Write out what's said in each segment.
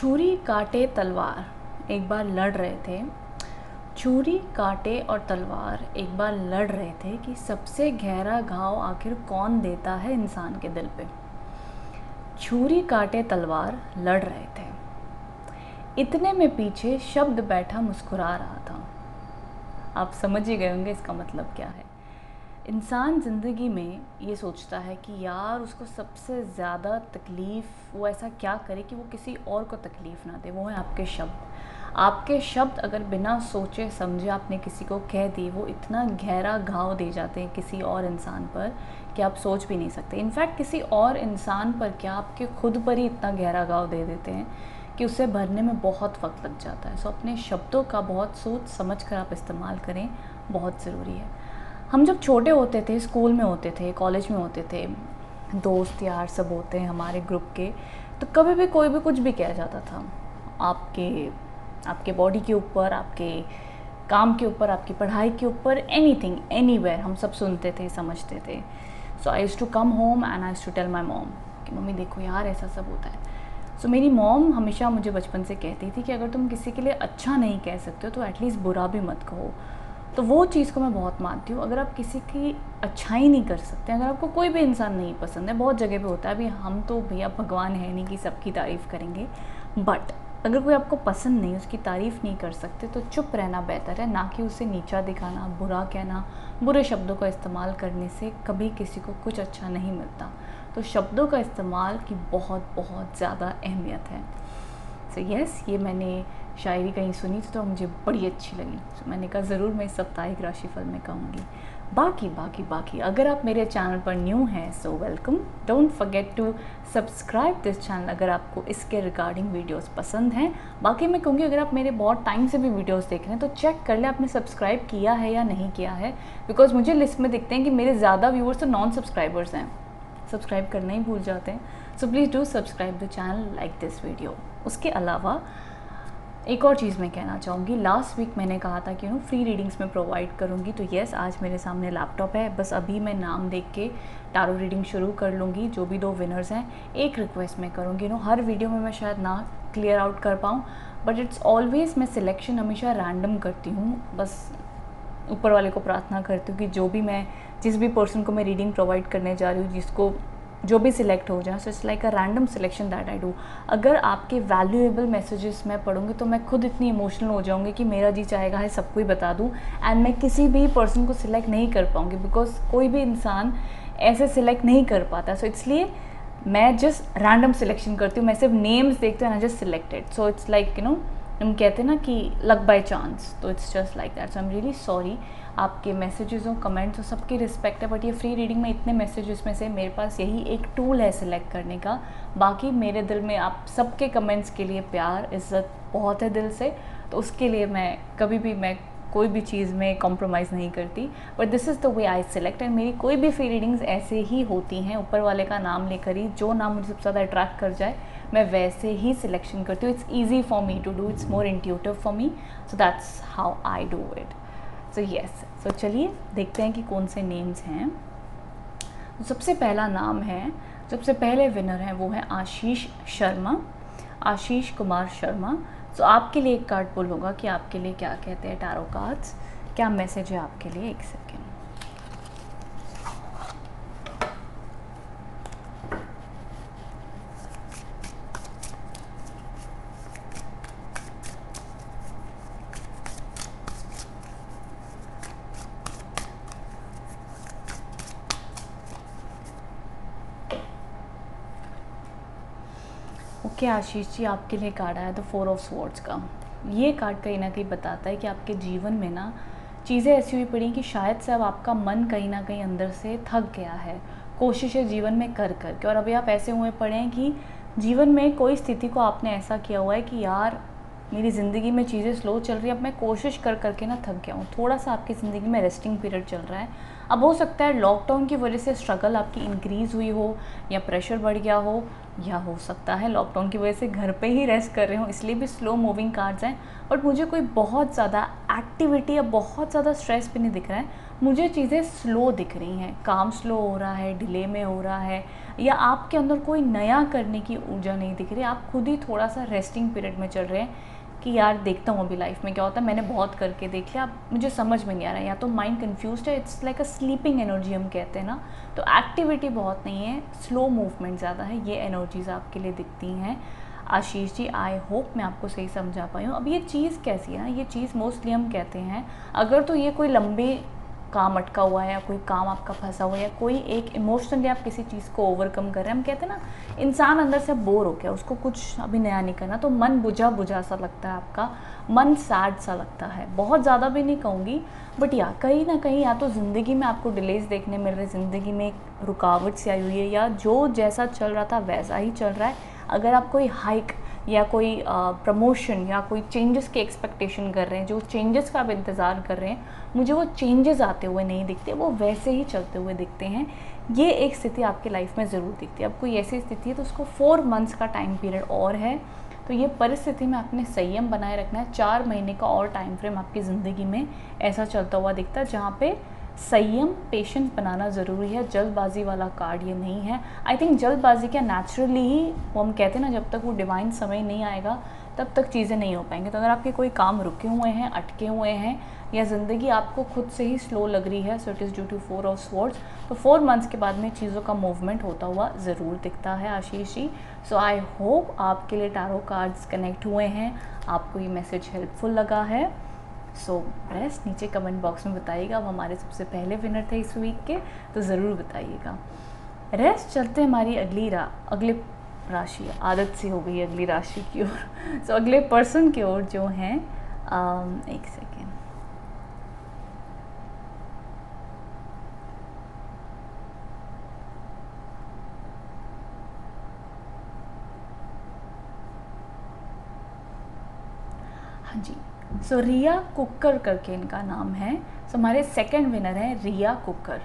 छुरी काटे तलवार एक बार लड़ रहे थे। छुरी काटे और तलवार एक बार लड़ रहे थे कि सबसे गहरा घाव आखिर कौन देता है इंसान के दिल पे। छुरी काटे तलवार लड़ रहे थे, इतने में पीछे शब्द बैठा मुस्कुरा रहा था। आप समझ ही गए होंगे इसका मतलब क्या है। इंसान ज़िंदगी में ये सोचता है कि यार उसको सबसे ज़्यादा तकलीफ़ वो ऐसा क्या करे कि वो किसी और को तकलीफ़ ना दे। वो है आपके शब्द। आपके शब्द अगर बिना सोचे समझे आपने किसी को कह दी, वो इतना गहरा घाव दे जाते हैं किसी और इंसान पर कि आप सोच भी नहीं सकते। इनफैक्ट किसी और इंसान पर क्या, आपके खुद पर ही इतना गहरा घाव दे देते हैं कि उसे भरने में बहुत वक्त लग जाता है। सो अपने शब्दों का बहुत सोच समझ कर आप इस्तेमाल करें, बहुत ज़रूरी है। हम जब छोटे होते थे, स्कूल में होते थे, कॉलेज में होते थे, दोस्त यार सब होते हैं हमारे ग्रुप के, तो कभी भी कोई भी कुछ भी कहा जाता था आपके बॉडी के ऊपर, आपके काम के ऊपर, आपकी पढ़ाई के ऊपर, एनीथिंग एनीवेयर हम सब सुनते थे, समझते थे। So I used to come home and I used to tell my mom कि मम्मी देखो यार ऐसा सब होता है। सो मेरी मॉम हमेशा मुझे बचपन से कहती थी कि अगर तुम किसी के लिए अच्छा नहीं कह सकते हो तो एटलीस्ट बुरा भी मत कहो। तो वो चीज़ को मैं बहुत मानती हूँ। अगर आप किसी की अच्छाई नहीं कर सकते, अगर आपको कोई भी इंसान नहीं पसंद है, बहुत जगह पे होता है, अभी हम तो भैया भगवान है नहीं कि सबकी तारीफ़ करेंगे, बट अगर कोई आपको पसंद नहीं, उसकी तारीफ़ नहीं कर सकते तो चुप रहना बेहतर है, ना कि उसे नीचा दिखाना, बुरा कहना। बुरे शब्दों का इस्तेमाल करने से कभी किसी को कुछ अच्छा नहीं मिलता। तो शब्दों का इस्तेमाल की बहुत बहुत ज़्यादा अहमियत है। सो यस, ये मैंने शायरी कहीं सुनी थी तो मुझे बड़ी अच्छी लगी। तो मैंने कहा ज़रूर मैं इस साप्ताहिक राशिफल में कहूँगी। बाकी अगर आप मेरे चैनल पर न्यू हैं so welcome. Don't forget to subscribe this channel अगर आपको इसके रिगार्डिंग वीडियोस पसंद हैं। बाकी मैं कहूँगी अगर आप मेरे बहुत टाइम से भी वीडियोस देख रहे हैं तो चेक कर लें आपने सब्सक्राइब किया है या नहीं किया है, बिकॉज मुझे लिस्ट में दिखते हैं कि मेरे ज़्यादा व्यूअर्स तो नॉन सब्सक्राइबर्स हैं, सब्सक्राइब करना ही भूल जाते हैं। So please do subscribe the channel, like this video. उसके अलावा एक और चीज़ मैं कहना चाहूँगी, लास्ट वीक मैंने कहा था कि फ्री रीडिंग्स में प्रोवाइड करूँगी, तो येस आज मेरे सामने लैपटॉप है, बस अभी मैं नाम देख के टैरो रीडिंग शुरू कर लूँगी। जो भी 2 विनर्स हैं, एक रिक्वेस्ट मैं करूँगी, हर वीडियो में मैं शायद ना क्लियर आउट कर पाऊँ, बट इट्स ऑलवेज़, मैं सिलेक्शन हमेशा रैंडम करती हूँ। बस ऊपर वाले को प्रार्थना करती हूँ कि जो भी मैं, जिस भी पर्सन को मैं रीडिंग प्रोवाइड करने जा रही हूँ, जिसको जो भी सिलेक्ट हो जाए, so it's like a random selection that I do. अगर आपके वैल्यूएबल मैसेजेस मैं पढ़ूंगी तो मैं खुद इतनी इमोशनल हो जाऊंगी कि मेरा जी चाहेगा है सबको ही बता दूं, एंड मैं किसी भी पर्सन को सिलेक्ट नहीं कर पाऊंगी, बिकॉज कोई भी इंसान ऐसे सिलेक्ट नहीं कर पाता। सो इसलिए मैं जस्ट रैंडम सिलेक्शन करती हूँ, मैं सिर्फ नेम्स देखती हूँ and I just selected. So it's like हम कहते हैं ना कि लक बाय चांस, तो it's just like that. So I am really sorry. आपके मैसेजेस हो, कमेंट्स हो, सबकी रिस्पेक्ट है, बट ये फ्री रीडिंग में इतने मैसेजेस में से मेरे पास यही एक टूल है सिलेक्ट करने का। बाकी मेरे दिल में आप सबके कमेंट्स के लिए प्यार इज़्ज़त बहुत है दिल से, तो उसके लिए मैं कभी भी मैं कोई भी चीज़ में कॉम्प्रोमाइज़ नहीं करती, but this is the way I select. And मेरी कोई भी फ्री रीडिंग्स ऐसे ही होती हैं, ऊपर वाले का नाम लेकर ही, जो नाम मुझे सबसे ज़्यादा अट्रैक्ट कर जाए मैं वैसे ही सिलेक्शन करती हूँ। It's easy for me to do, it's more intuitive for me, so that's how I do it. So yes, so चलिए देखते हैं कि कौन से नेम्स हैं। सबसे पहला नाम है, सबसे पहले विनर हैं, वो है आशीष शर्मा, आशीष कुमार शर्मा। सो आपके लिए एक कार्ड पुल होगा कि आपके लिए क्या कहते हैं टैरो कार्ड्स, क्या मैसेज है आपके लिए। एक सेकेंड। ओके आशीष जी, आपके लिए कार्ड आया द 4 ऑफ स्वॉर्ड्स का। ये कार्ड कहीं ना कहीं बताता है कि आपके जीवन में ना चीज़ें ऐसी हुई पड़ी कि शायद से अब आपका मन कहीं ना कहीं अंदर से थक गया है कोशिशें जीवन में कर के, और अभी आप ऐसे हुए पड़े हैं कि जीवन में कोई स्थिति को आपने ऐसा किया हुआ है कि यार मेरी ज़िंदगी में चीज़ें स्लो चल रही है, अब मैं कोशिश कर करके ना थक गया हूँ। थोड़ा सा आपकी ज़िंदगी में रेस्टिंग पीरियड चल रहा है। अब हो सकता है लॉकडाउन की वजह से स्ट्रगल आपकी इंक्रीज़ हुई हो, या प्रेशर बढ़ गया हो, या हो सकता है लॉकडाउन की वजह से घर पे ही रेस्ट कर रहे हो, इसलिए भी स्लो मूविंग कार्ड्स हैं। बट मुझे कोई बहुत ज़्यादा एक्टिविटी या बहुत ज़्यादा स्ट्रेस भी नहीं दिख रहा है, मुझे चीज़ें स्लो दिख रही हैं, काम स्लो हो रहा है, डिले में हो रहा है, या आपके अंदर कोई नया करने की ऊर्जा नहीं दिख रही, आप खुद ही थोड़ा सा रेस्टिंग पीरियड में चल रहे हैं कि यार देखता हूँ अभी लाइफ में क्या होता है, मैंने बहुत करके देख लिया, अब मुझे समझ में नहीं आ रहा है, या तो माइंड कन्फ्यूज्ड है, it's like a sleeping energy हम कहते हैं ना, तो एक्टिविटी बहुत नहीं है, स्लो मूवमेंट ज़्यादा है, ये एनर्जीज़ आपके लिए दिखती हैं। आशीष जी, आई होप मैं आपको सही समझा पाई हूँ। अब ये चीज़ कैसी है ना, ये चीज़ मोस्टली हम कहते हैं अगर तो ये कोई लंबे काम अटका हुआ है या कोई काम आपका फंसा हुआ है या कोई एक इमोशनली आप किसी चीज़ को ओवरकम कर रहे हैं, हम कहते हैं ना इंसान अंदर से बोर हो गया, उसको कुछ अभी नया नहीं करना, तो मन बुझा बुझा सा लगता है, आपका मन सैड सा लगता है, बहुत ज़्यादा भी नहीं कहूँगी, बट या कहीं ना कहीं या तो ज़िंदगी में आपको डिलेज देखने मिल रहे, ज़िंदगी में एक रुकावट सी आई हुई है, या जो जैसा चल रहा था वैसा ही चल रहा है। अगर आप कोई हाइक या कोई प्रमोशन या कोई चेंजेस की एक्सपेक्टेशन कर रहे हैं, जो चेंजेस का आप इंतज़ार कर रहे हैं, मुझे वो चेंजेस आते हुए नहीं दिखते, वो वैसे ही चलते हुए दिखते हैं। ये एक स्थिति आपकी लाइफ में ज़रूर दिखती है। अब कोई ऐसी स्थिति है तो उसको 4 मंथ्स का टाइम पीरियड और है, तो ये परिस्थिति में आपने संयम बनाए रखना है। 4 महीने का और टाइम फ्रेम आपकी ज़िंदगी में ऐसा चलता हुआ दिखता है जहाँ पे संयम, पेशेंस बनाना ज़रूरी है। जल्दबाजी वाला कार्ड ये नहीं है। आई थिंक जल्दबाजी क्या नेचुरली ही वो हम कहते हैं ना, जब तक वो डिवाइन समय नहीं आएगा तब तक चीज़ें नहीं हो पाएंगी। तो अगर आपके कोई काम रुके हुए हैं, अटके हुए हैं, या ज़िंदगी आपको खुद से ही स्लो लग रही है, so it is due to 4 of swords, तो 4 मंथ्स के बाद में चीज़ों का मूवमेंट होता हुआ ज़रूर दिखता है आशीष जी। सो आई होप आपके लिए टारो कार्ड्स कनेक्ट हुए हैं, आपको ये मैसेज हेल्पफुल लगा है। सो रेस्ट नीचे कमेंट बॉक्स में बताइएगा। अब हमारे सबसे पहले विनर थे इस वीक के, तो ज़रूर बताइएगा। रेस्ट चलते हमारी अगले राशि, आदत सी हो गई अगली राशि की ओर। सो अगले पर्सन की ओर जो हैं, एक सेकेंड, हाँ जी, सो रिया कुकर करके इनका नाम है। सो हमारे सेकंड विनर है रिया कुकर।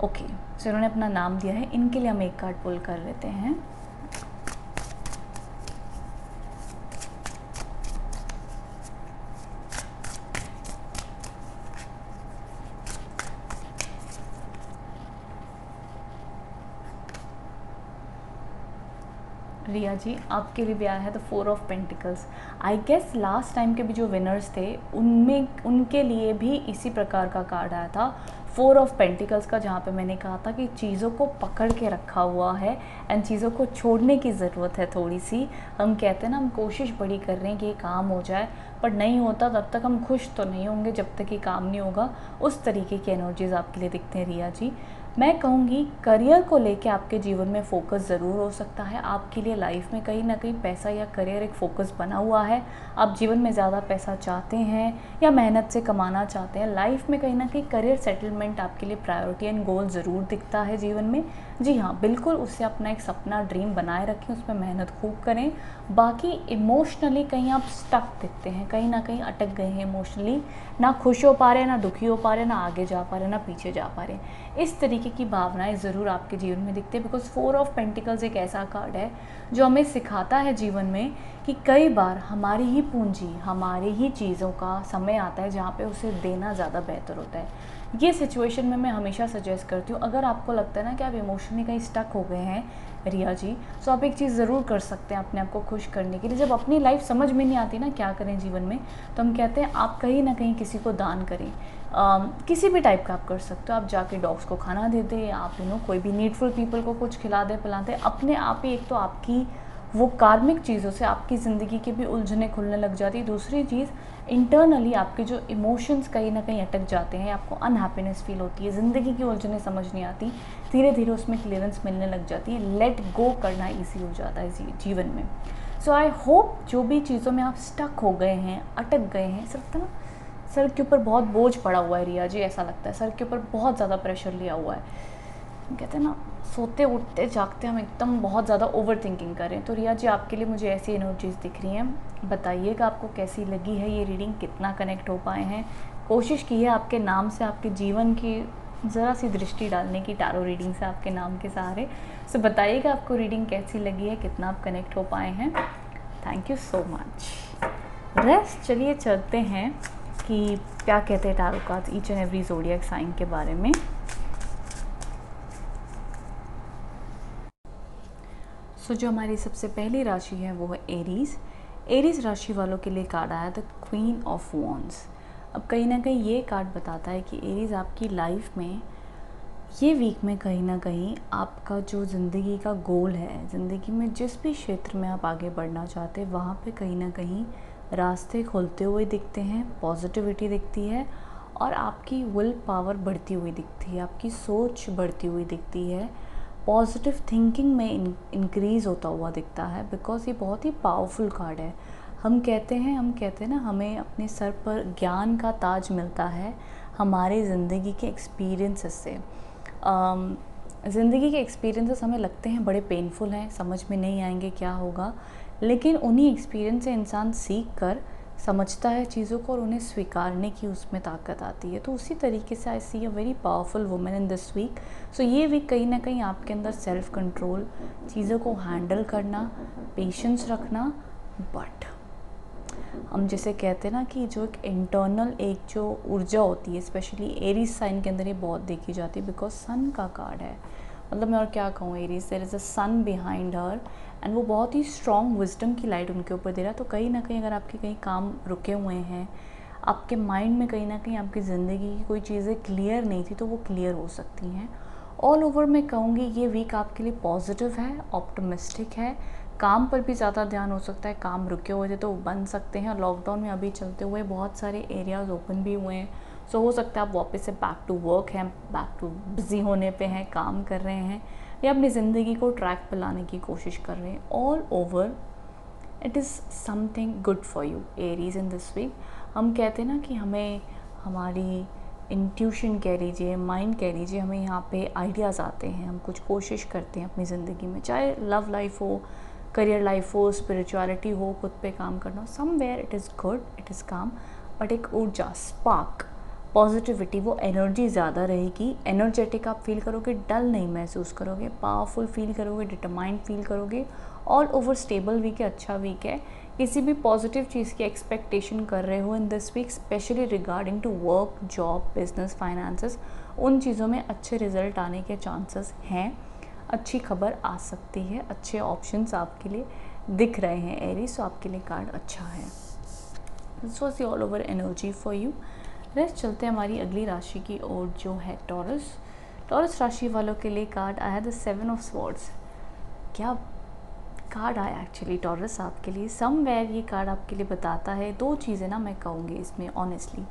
ओके, सो इन्होंने अपना नाम दिया है, इनके लिए हम एक कार्ड पुल कर लेते हैं। रिया जी, आपके लिए भी आया है the 4 of pentacles. I guess last time के भी जो विनर्स थे उनमें उनके लिए भी इसी प्रकार का कार्ड आया था, 4 ऑफ पेंटिकल्स का, जहाँ पे मैंने कहा था कि चीज़ों को पकड़ के रखा हुआ है एंड चीज़ों को छोड़ने की ज़रूरत है थोड़ी सी। हम कहते हैं ना, हम कोशिश बड़ी कर रहे हैं कि ये काम हो जाए, पर नहीं होता तब तक हम खुश तो नहीं होंगे जब तक ये काम नहीं होगा। उस तरीके की एनर्जीज़ आपके लिए दिखते हैं रिया जी। मैं कहूँगी करियर को लेके आपके जीवन में फोकस ज़रूर हो सकता है। आपके लिए लाइफ में कहीं ना कहीं पैसा या करियर एक फ़ोकस बना हुआ है। आप जीवन में ज़्यादा पैसा चाहते हैं या मेहनत से कमाना चाहते हैं। लाइफ में कहीं ना कहीं करियर सेटलमेंट आपके लिए प्रायोरिटी एंड गोल ज़रूर दिखता है जीवन में। जी हाँ, बिल्कुल, उससे अपना एक सपना, ड्रीम बनाए रखें, उसमें मेहनत खूब करें। बाकी इमोशनली कहीं आप स्टक दिखते हैं, कहीं ना कहीं अटक गए हैं इमोशनली, ना खुश हो पा रहे, ना दुखी हो पा रहे, ना आगे जा पा रहे, ना पीछे जा पा रहे। इस तरीके की भावनाएं ज़रूर आपके जीवन में दिखती है, बिकॉज 4 ऑफ पेंटिकल्स एक ऐसा कार्ड है जो हमें सिखाता है जीवन में कि कई बार हमारी ही पूंजी, हमारी ही चीज़ों का समय आता है जहाँ पे उसे देना ज़्यादा बेहतर होता है। ये सिचुएशन में मैं हमेशा सजेस्ट करती हूँ, अगर आपको लगता है ना कि आप इमोशनली कहीं स्टक हो गए हैं रिया जी, तो आप एक चीज़ ज़रूर कर सकते हैं अपने आप को खुश करने के लिए। जब अपनी लाइफ समझ में नहीं आती ना क्या करें जीवन में, तो हम कहते हैं आप कहीं ना कहीं किसी को दान करें। किसी भी टाइप का आप कर सकते हो। आप जाके डॉग्स को खाना दे दें, आप कोई भी नीडफुल पीपल को कुछ खिला दें, पिला दें। अपने आप ही एक तो आपकी वो कार्मिक चीज़ों से आपकी ज़िंदगी की भी उलझने खुलने लग जाती है। दूसरी चीज़, इंटरनली आपके जो इमोशंस कहीं ना कहीं अटक जाते हैं, आपको अनहैप्पीनेस फील होती है, ज़िंदगी की उलझने समझ नहीं आती, धीरे धीरे उसमें क्लियरेंस मिलने लग जाती है, लेट गो करना ईजी हो जाता है जीवन में। सो आई होप जो भी चीज़ों में आप स्टक हो गए हैं, अटक गए हैं, सिर्फ ना सर के ऊपर बहुत बोझ पड़ा हुआ है रिया जी, ऐसा लगता है सर के ऊपर बहुत ज़्यादा प्रेशर लिया हुआ है। कहते हैं ना, सोते उठते जागते हम एकदम बहुत ज़्यादा ओवर थिंकिंग करें। तो रिया जी, आपके लिए मुझे ऐसी एनर्जीज दिख रही हैं। बताइएगा आपको कैसी लगी है ये रीडिंग, कितना कनेक्ट हो पाए हैं। कोशिश की है आपके नाम से आपके जीवन की ज़रा सी दृष्टि डालने की, टारो रीडिंग से आपके नाम के सहारे। सो बताइएगा आपको रीडिंग कैसी लगी है, कितना आप कनेक्ट हो पाए हैं। Thank you so much. Rest चलिए चलते हैं कि क्या कहते हैं tarot cards each and every zodiac sign के बारे में। सो जो हमारी सबसे पहली राशि है वो है एरीज़। एरीज़ राशि वालों के लिए कार्ड आया द क्वीन ऑफ वॉन्ड्स। अब कहीं ना कहीं ये कार्ड बताता है कि एरीज़ आपकी लाइफ में ये वीक में कहीं ना कहीं आपका जो ज़िंदगी का गोल है, ज़िंदगी में जिस भी क्षेत्र में आप आगे बढ़ना चाहते हैं वहाँ पे कहीं ना कहीं रास्ते खुलते हुए दिखते हैं, पॉजिटिविटी दिखती है और आपकी विल पावर बढ़ती हुई दिखती है, आपकी सोच बढ़ती हुई दिखती है, पॉजिटिव थिंकिंग में इंक्रीज़ होता हुआ दिखता है। बिकॉज ये बहुत ही पावरफुल कार्ड है। हम कहते हैं ना, हमें अपने सर पर ज्ञान का ताज मिलता है हमारे ज़िंदगी के एक्सपीरियंसेस से। ज़िंदगी के एक्सपीरियंसेस हमें लगते हैं बड़े पेनफुल हैं, समझ में नहीं आएंगे क्या होगा, लेकिन उन्हीं एक्सपीरियंस से इंसान सीख कर समझता है चीज़ों को और उन्हें स्वीकारने की उसमें ताकत आती है। तो उसी तरीके से I see a very powerful women in this week. So ये वीक कहीं ना कहीं आपके अंदर सेल्फ कंट्रोल, चीज़ों को हैंडल करना, पेशेंस रखना, बट हम जैसे कहते हैं ना कि जो एक इंटरनल एक जो ऊर्जा होती है, स्पेशली एरीज साइन के अंदर ये बहुत देखी जाती है बिकॉज सन का कार्ड है। मतलब मैं और क्या कहूँ, Aries there is a sun behind her and वो बहुत ही स्ट्रॉन्ग विजडम की लाइट उनके ऊपर दे रहा है। तो कहीं ना कहीं अगर आपके कहीं काम रुके हुए हैं, आपके माइंड में कहीं ना कहीं आपकी ज़िंदगी की कोई चीज़ें क्लियर नहीं थी तो वो क्लियर हो सकती हैं। ऑल ओवर मैं कहूँगी ये वीक आपके लिए पॉजिटिव है, ऑप्टिमिस्टिक है। काम पर भी ज़्यादा ध्यान हो सकता है, काम रुके हुए थे तो बन सकते हैं। लॉकडाउन में अभी चलते हुए बहुत सारे एरियाज़ ओपन भी हुए हैं, सो हो सकता है आप वापस से बैक टू वर्क हैं, बैक टू बिजी होने पे हैं, काम कर रहे हैं या अपनी ज़िंदगी को ट्रैक पर लाने की कोशिश कर रहे हैं। All over it is something good for you Aries in this week. हम कहते हैं ना कि हमें हमारी इंट्यूशन कह लीजिए, माइंड कह लीजिए, हमें यहाँ पे आइडियाज़ आते हैं, हम कुछ कोशिश करते हैं अपनी ज़िंदगी में, चाहे लव लाइफ हो, करियर लाइफ हो, स्पिरिचुअलिटी हो, खुद पे काम करना, somewhere it is good, it is काम। बट एक ऊर्जा, स्पार्क, पॉजिटिविटी, वो एनर्जी ज़्यादा रहेगी। एनर्जेटिक आप फील करोगे, डल नहीं महसूस करोगे, पावरफुल फील करोगे, डिटरमाइंड फील करोगे। ऑल ओवर स्टेबल वीक है, अच्छा वीक है। किसी भी पॉजिटिव चीज़ की एक्सपेक्टेशन कर रहे हो in this week, specially regarding to work, job, business, finances, उन चीज़ों में अच्छे रिजल्ट आने के चांसेस हैं। अच्छी खबर आ सकती है, अच्छे ऑप्शंस आपके लिए दिख रहे हैं एरीज, सो आपके लिए कार्ड अच्छा है। This was the all over energy for you. Rest चलते हैं हमारी अगली राशि की ओर जो है टॉरस। टॉरस राशि वालों के लिए कार्ड आया द 7 ऑफ स्वॉर्ड्स। क्या कार्ड आया एक्चुअली टॉरस आपके लिए। समवेयर ये कार्ड आपके लिए बताता है दो चीज़ें ना, मैं कहूँगी इसमें ऑनेस्टली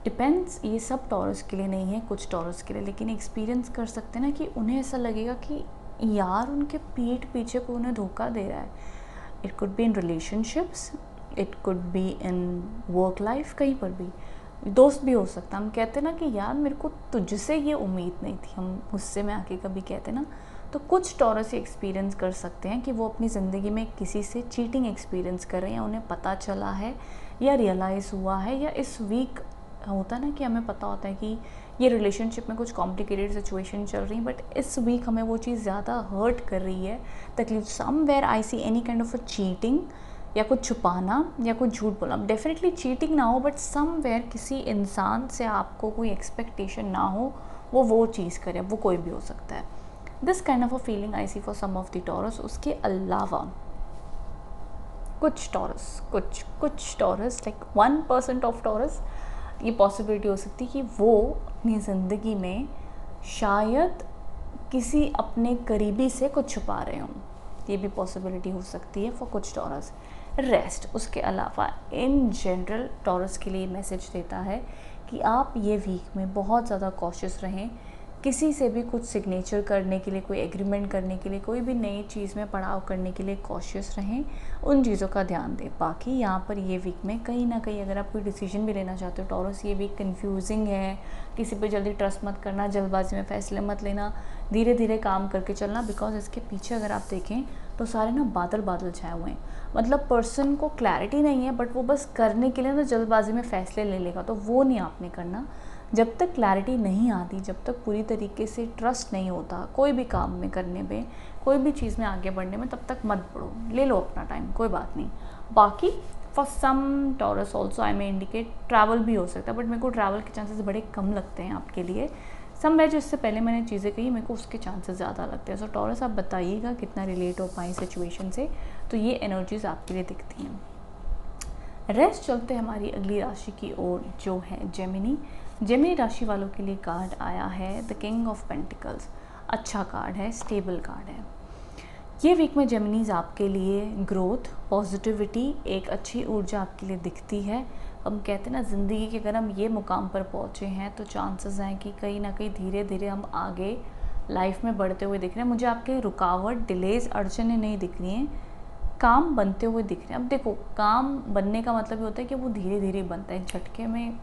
डिपेंड्स, ये सब टॉरस के लिए नहीं है, कुछ टॉरस के लिए, लेकिन एक्सपीरियंस कर सकते हैं ना कि उन्हें ऐसा लगेगा कि यार उनके पीठ पीछे कोई उन्हें धोखा दे रहा है। It could be in relationships, it could be in work life, कहीं पर भी, दोस्त भी हो सकता है। हम कहते हैं ना कि यार मेरे को तुझसे ये उम्मीद नहीं थी, हम गुस्से में आके कभी कहते हैं ना, तो कुछ टॉरस एक्सपीरियंस कर सकते हैं कि वो अपनी ज़िंदगी में किसी से चीटिंग एक्सपीरियंस कर रहे हैं, उन्हें पता चला है या रियलाइज़ हुआ है, या इस वीक होता है ना कि हमें पता होता है कि ये रिलेशनशिप में कुछ कॉम्प्लिकेटेड सिचुएशन चल रही है, बट इस वीक हमें वो चीज़ ज़्यादा हर्ट कर रही है, तकलीफ। Somewhere I see any kind of a cheating, या कुछ छुपाना या कुछ झूठ बोलना। डेफिनेटली चीटिंग ना हो, बट समवेयर किसी इंसान से आपको कोई एक्सपेक्टेशन ना हो, वो चीज़ करे, वो कोई भी हो सकता है। This kind of a feeling I see for some of the Taurus. उसके अलावा कुछ टॉरस लाइक 1% ऑफ टॉरस, ये पॉसिबिलिटी हो सकती है कि वो अपनी ज़िंदगी में शायद किसी अपने करीबी से कुछ छुपा रहे हों, ये भी पॉसिबिलिटी हो सकती है फॉर कुछ टॉरस। रेस्ट उसके अलावा इन जनरल टॉरस के लिए मैसेज देता है कि आप ये वीक में बहुत ज़्यादा कॉशियस रहें, किसी से भी कुछ सिग्नेचर करने के लिए, कोई एग्रीमेंट करने के लिए, कोई भी नई चीज़ में पड़ाव करने के लिए कॉशियस रहें, उन चीज़ों का ध्यान दें। बाकी यहाँ पर ये वीक में कहीं ना कहीं अगर आप कोई डिसीजन भी लेना चाहते हो टॉरस, ये वीक कन्फ्यूजिंग है, किसी पे जल्दी ट्रस्ट मत करना, जल्दबाजी में फ़ैसले मत लेना, धीरे धीरे काम करके चलना। बिकॉज इसके पीछे अगर आप देखें तो सारे ना बादल छाए हुए हैं, मतलब पर्सन को क्लैरिटी नहीं है, बट वो बस करने के लिए ना जल्दबाजी में फ़ैसले ले लेगा, तो वो नहीं आपने करना। जब तक क्लैरिटी नहीं आती, जब तक पूरी तरीके से ट्रस्ट नहीं होता कोई भी काम में करने में, कोई भी चीज़ में आगे बढ़ने में, तब तक मत बढ़ो, ले लो अपना टाइम, कोई बात नहीं। बाकी for some Taurus also I may indicate travel भी हो सकता है, बट मेरे को ट्रैवल के चांसेस बड़े कम लगते हैं आपके लिए। समवेयर जो इससे पहले मैंने चीज़ें कही मेरे को उसके चांसेस ज़्यादा लगते हैं। सो टॉरस आप बताइएगा कितना रिलेट हो पाए सिचुएशन से, तो ये एनर्जीज आपके लिए दिखती हैं। रेस्ट चलते हैं हमारी अगली राशि की ओर जो है जेमिनी। जेमिनी राशि वालों के लिए कार्ड आया है द किंग ऑफ पेंटिकल्स। अच्छा कार्ड है, स्टेबल कार्ड है। ये वीक में जेमिनीज आपके लिए ग्रोथ, पॉजिटिविटी, एक अच्छी ऊर्जा आपके लिए दिखती है। हम कहते हैं ना ज़िंदगी के अगर हम ये मुकाम पर पहुँचे हैं तो चांसेस हैं कि कहीं ना कहीं धीरे धीरे हम आगे लाइफ में बढ़ते हुए दिख रहे हैं। मुझे आपके रुकावट, डिलेज, अड़चने नहीं दिख रही हैं, काम बनते हुए दिख रहे हैं। अब देखो, काम बनने का मतलब ये होता है कि वो धीरे धीरे बनता है, झटके में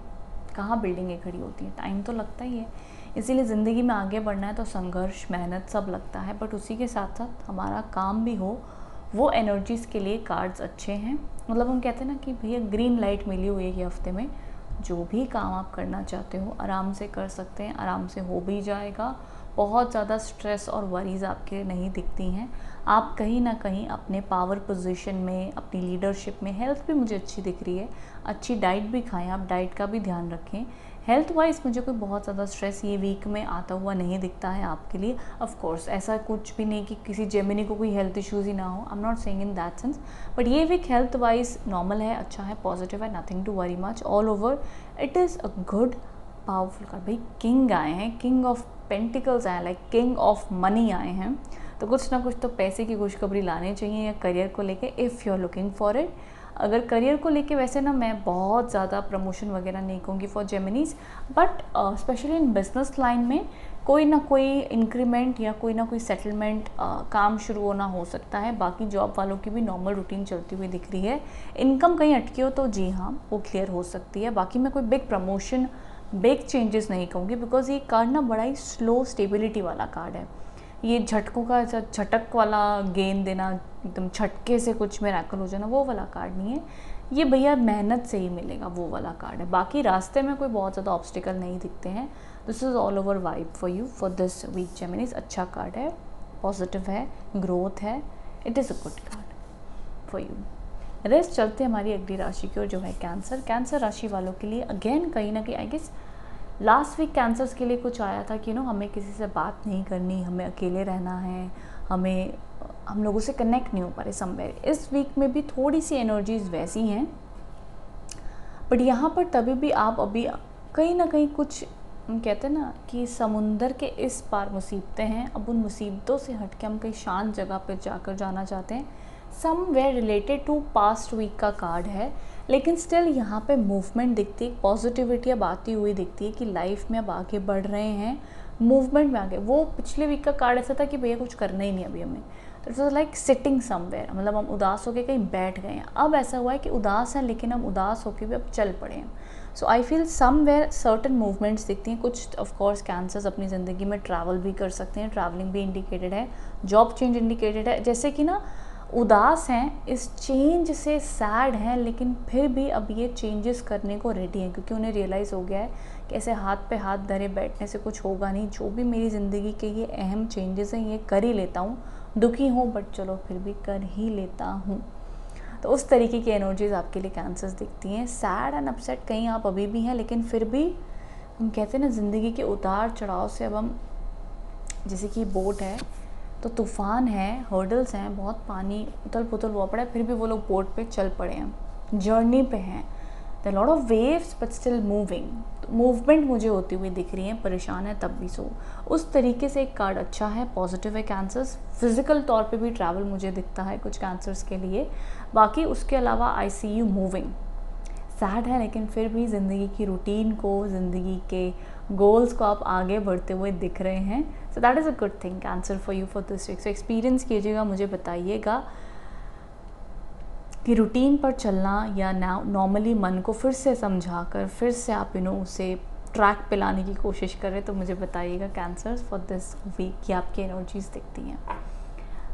कहाँ बिल्डिंगें खड़ी होती हैं, टाइम तो लगता ही है। इसीलिए ज़िंदगी में आगे बढ़ना है तो संघर्ष, मेहनत सब लगता है, बट उसी के साथ साथ हमारा काम भी हो, वो एनर्जीज़ के लिए कार्ड्स अच्छे हैं। मतलब हम कहते हैं ना कि भैया ग्रीन लाइट मिली हुई है ये हफ्ते में, जो भी काम आप करना चाहते हो आराम से कर सकते हैं, आराम से हो भी जाएगा। बहुत ज़्यादा स्ट्रेस और वरीज़ आपके नहीं दिखती हैं। आप कहीं ना कहीं अपने पावर पोजीशन में, अपनी लीडरशिप में, हेल्थ भी मुझे अच्छी दिख रही है। अच्छी डाइट भी खाएं, आप डाइट का भी ध्यान रखें। हेल्थ वाइज मुझे कोई बहुत ज़्यादा स्ट्रेस ये वीक में आता हुआ नहीं दिखता है आपके लिए। ऑफ कोर्स ऐसा कुछ भी नहीं कि किसी जेमिनी को कोई हेल्थ इश्यूज़ ही ना हो, I am not saying in that sense, but ये वीक हेल्थ वाइज नॉर्मल है, अच्छा है, पॉजिटिव है, nothing to worry much. All over it is a good powerful card. भाई किंग आए हैं, किंग ऑफ पेंटिकल्स आए, लाइक किंग ऑफ मनी आए हैं, तो कुछ ना कुछ तो पैसे की खुशखबरी लाने चाहिए या करियर को लेके, if you are looking for it. अगर करियर को लेके वैसे ना मैं बहुत ज़्यादा प्रमोशन वगैरह नहीं कहूँगी for Geminis, but specially in business line में कोई ना कोई इंक्रीमेंट या कोई ना कोई सेटलमेंट काम शुरू होना हो सकता है। बाकी जॉब वालों की भी नॉर्मल रूटीन चलती हुई दिख रही है। इनकम कहीं अटकी हो तो जी हाँ वो क्लियर हो सकती है। बाकी मैं कोई बिग प्रमोशन, बिग चेंजेस नहीं कहूँगी, बिकॉज ये कार्ड ना बड़ा ही स्लो स्टेबिलिटी वाला कार्ड है। ये झटकों का ऐसा झटक वाला गेंद देना, एकदम झटके से कुछ मिरेकल हो जाना, वो वाला कार्ड नहीं है ये भैया, मेहनत से ही मिलेगा वो वाला कार्ड है। बाकी रास्ते में कोई बहुत ज़्यादा ऑब्स्टिकल नहीं दिखते हैं। This is all over vibe for you for this week Geminis. अच्छा कार्ड है, पॉजिटिव है, ग्रोथ है, it is a good card for you. Rest चलते हमारी अगली राशि की ओर जो है कैंसर। कैंसर राशि वालों के लिए अगेन कहीं ना कहीं I guess last week cancers के लिए कुछ आया था कि हमें किसी से बात नहीं करनी, हमें अकेले रहना है, हम लोगों से कनेक्ट नहीं हो पा रहे समवेयर। इस वीक में भी थोड़ी सी एनर्जीज वैसी हैं, बट यहाँ पर तभी भी आप अभी कहीं ना कहीं कुछ, हम कहते हैं ना कि समुंदर के इस पार मुसीबतें हैं, अब उन मुसीबतों से हट के हम कहीं शांत जगह पर जाकर जाना चाहते हैं। Somewhere related to past week का कार्ड है, लेकिन स्टिल यहाँ पे मूवमेंट दिखती है, पॉजिटिविटी अब आती हुई दिखती है कि लाइफ में अब आगे बढ़ रहे हैं, मूवमेंट में आगे। वो पिछले वीक का कार्ड ऐसा था कि भैया कुछ करना ही नहीं अभी हमें, तो it was like sitting somewhere, मतलब हम उदास होकर कहीं बैठ गए हैं। अब ऐसा हुआ है कि उदास हैं लेकिन हम उदास होकर भी अब चल पड़े हैं। So I feel somewhere certain movements दिखती हैं। कुछ ऑफकोर्स कैंसर्स अपनी ज़िंदगी में ट्रैवल भी कर सकते हैं, ट्रैवलिंग भी इंडिकेटेड है, जॉब चेंज इंडिकेटेड है। जैसे कि ना उदास हैं, इस चेंज से सैड हैं, लेकिन फिर भी अब ये चेंजेस करने को रेडी हैं, क्योंकि उन्हें रियलाइज़ हो गया है कि ऐसे हाथ पे हाथ धरे बैठने से कुछ होगा नहीं। जो भी मेरी ज़िंदगी के ये अहम चेंजेस हैं ये कर ही लेता हूँ, दुखी हूँ बट चलो फिर भी कर ही लेता हूँ। तो उस तरीके की एनर्जीज आपके लिए कैंसर्स दिखती हैं। सैड एंड अपसेट कहीं आप अभी भी हैं, लेकिन फिर भी हम कहते हैं ना ज़िंदगी के उतार चढ़ाव से अब हम, जैसे कि बोट है तो तूफ़ान है, हर्डल्स हैं, बहुत पानी उथल पुथल हुआ पड़ा है, फिर भी वो लोग बोट पे चल पड़े हैं, जर्नी पे हैं। The lot of waves but still moving, movement मुझे होती हुई दिख रही है, परेशान है तब भी। सो उस तरीके से एक कार्ड अच्छा है, पॉजिटिव है कैंसर्स। फिजिकल तौर पे भी ट्रैवल मुझे दिखता है कुछ कैंसर्स के लिए। बाकी उसके अलावा आई सी यू मूविंग, सैड है लेकिन फिर भी ज़िंदगी की रूटीन को, ज़िंदगी के गोल्स को आप आगे बढ़ते हुए दिख रहे हैं। So that is a good thing cancer for you for this week. So experience कीजिएगा, मुझे बताइएगा कि रूटीन पर चलना या नॉर्मली मन को फिर से समझाकर फिर से आप उसे ट्रैक पे लाने की कोशिश करें, तो मुझे बताइएगा कैंसर्स फॉर दिस वीक की आपकी एनर्जीज दिखती हैं।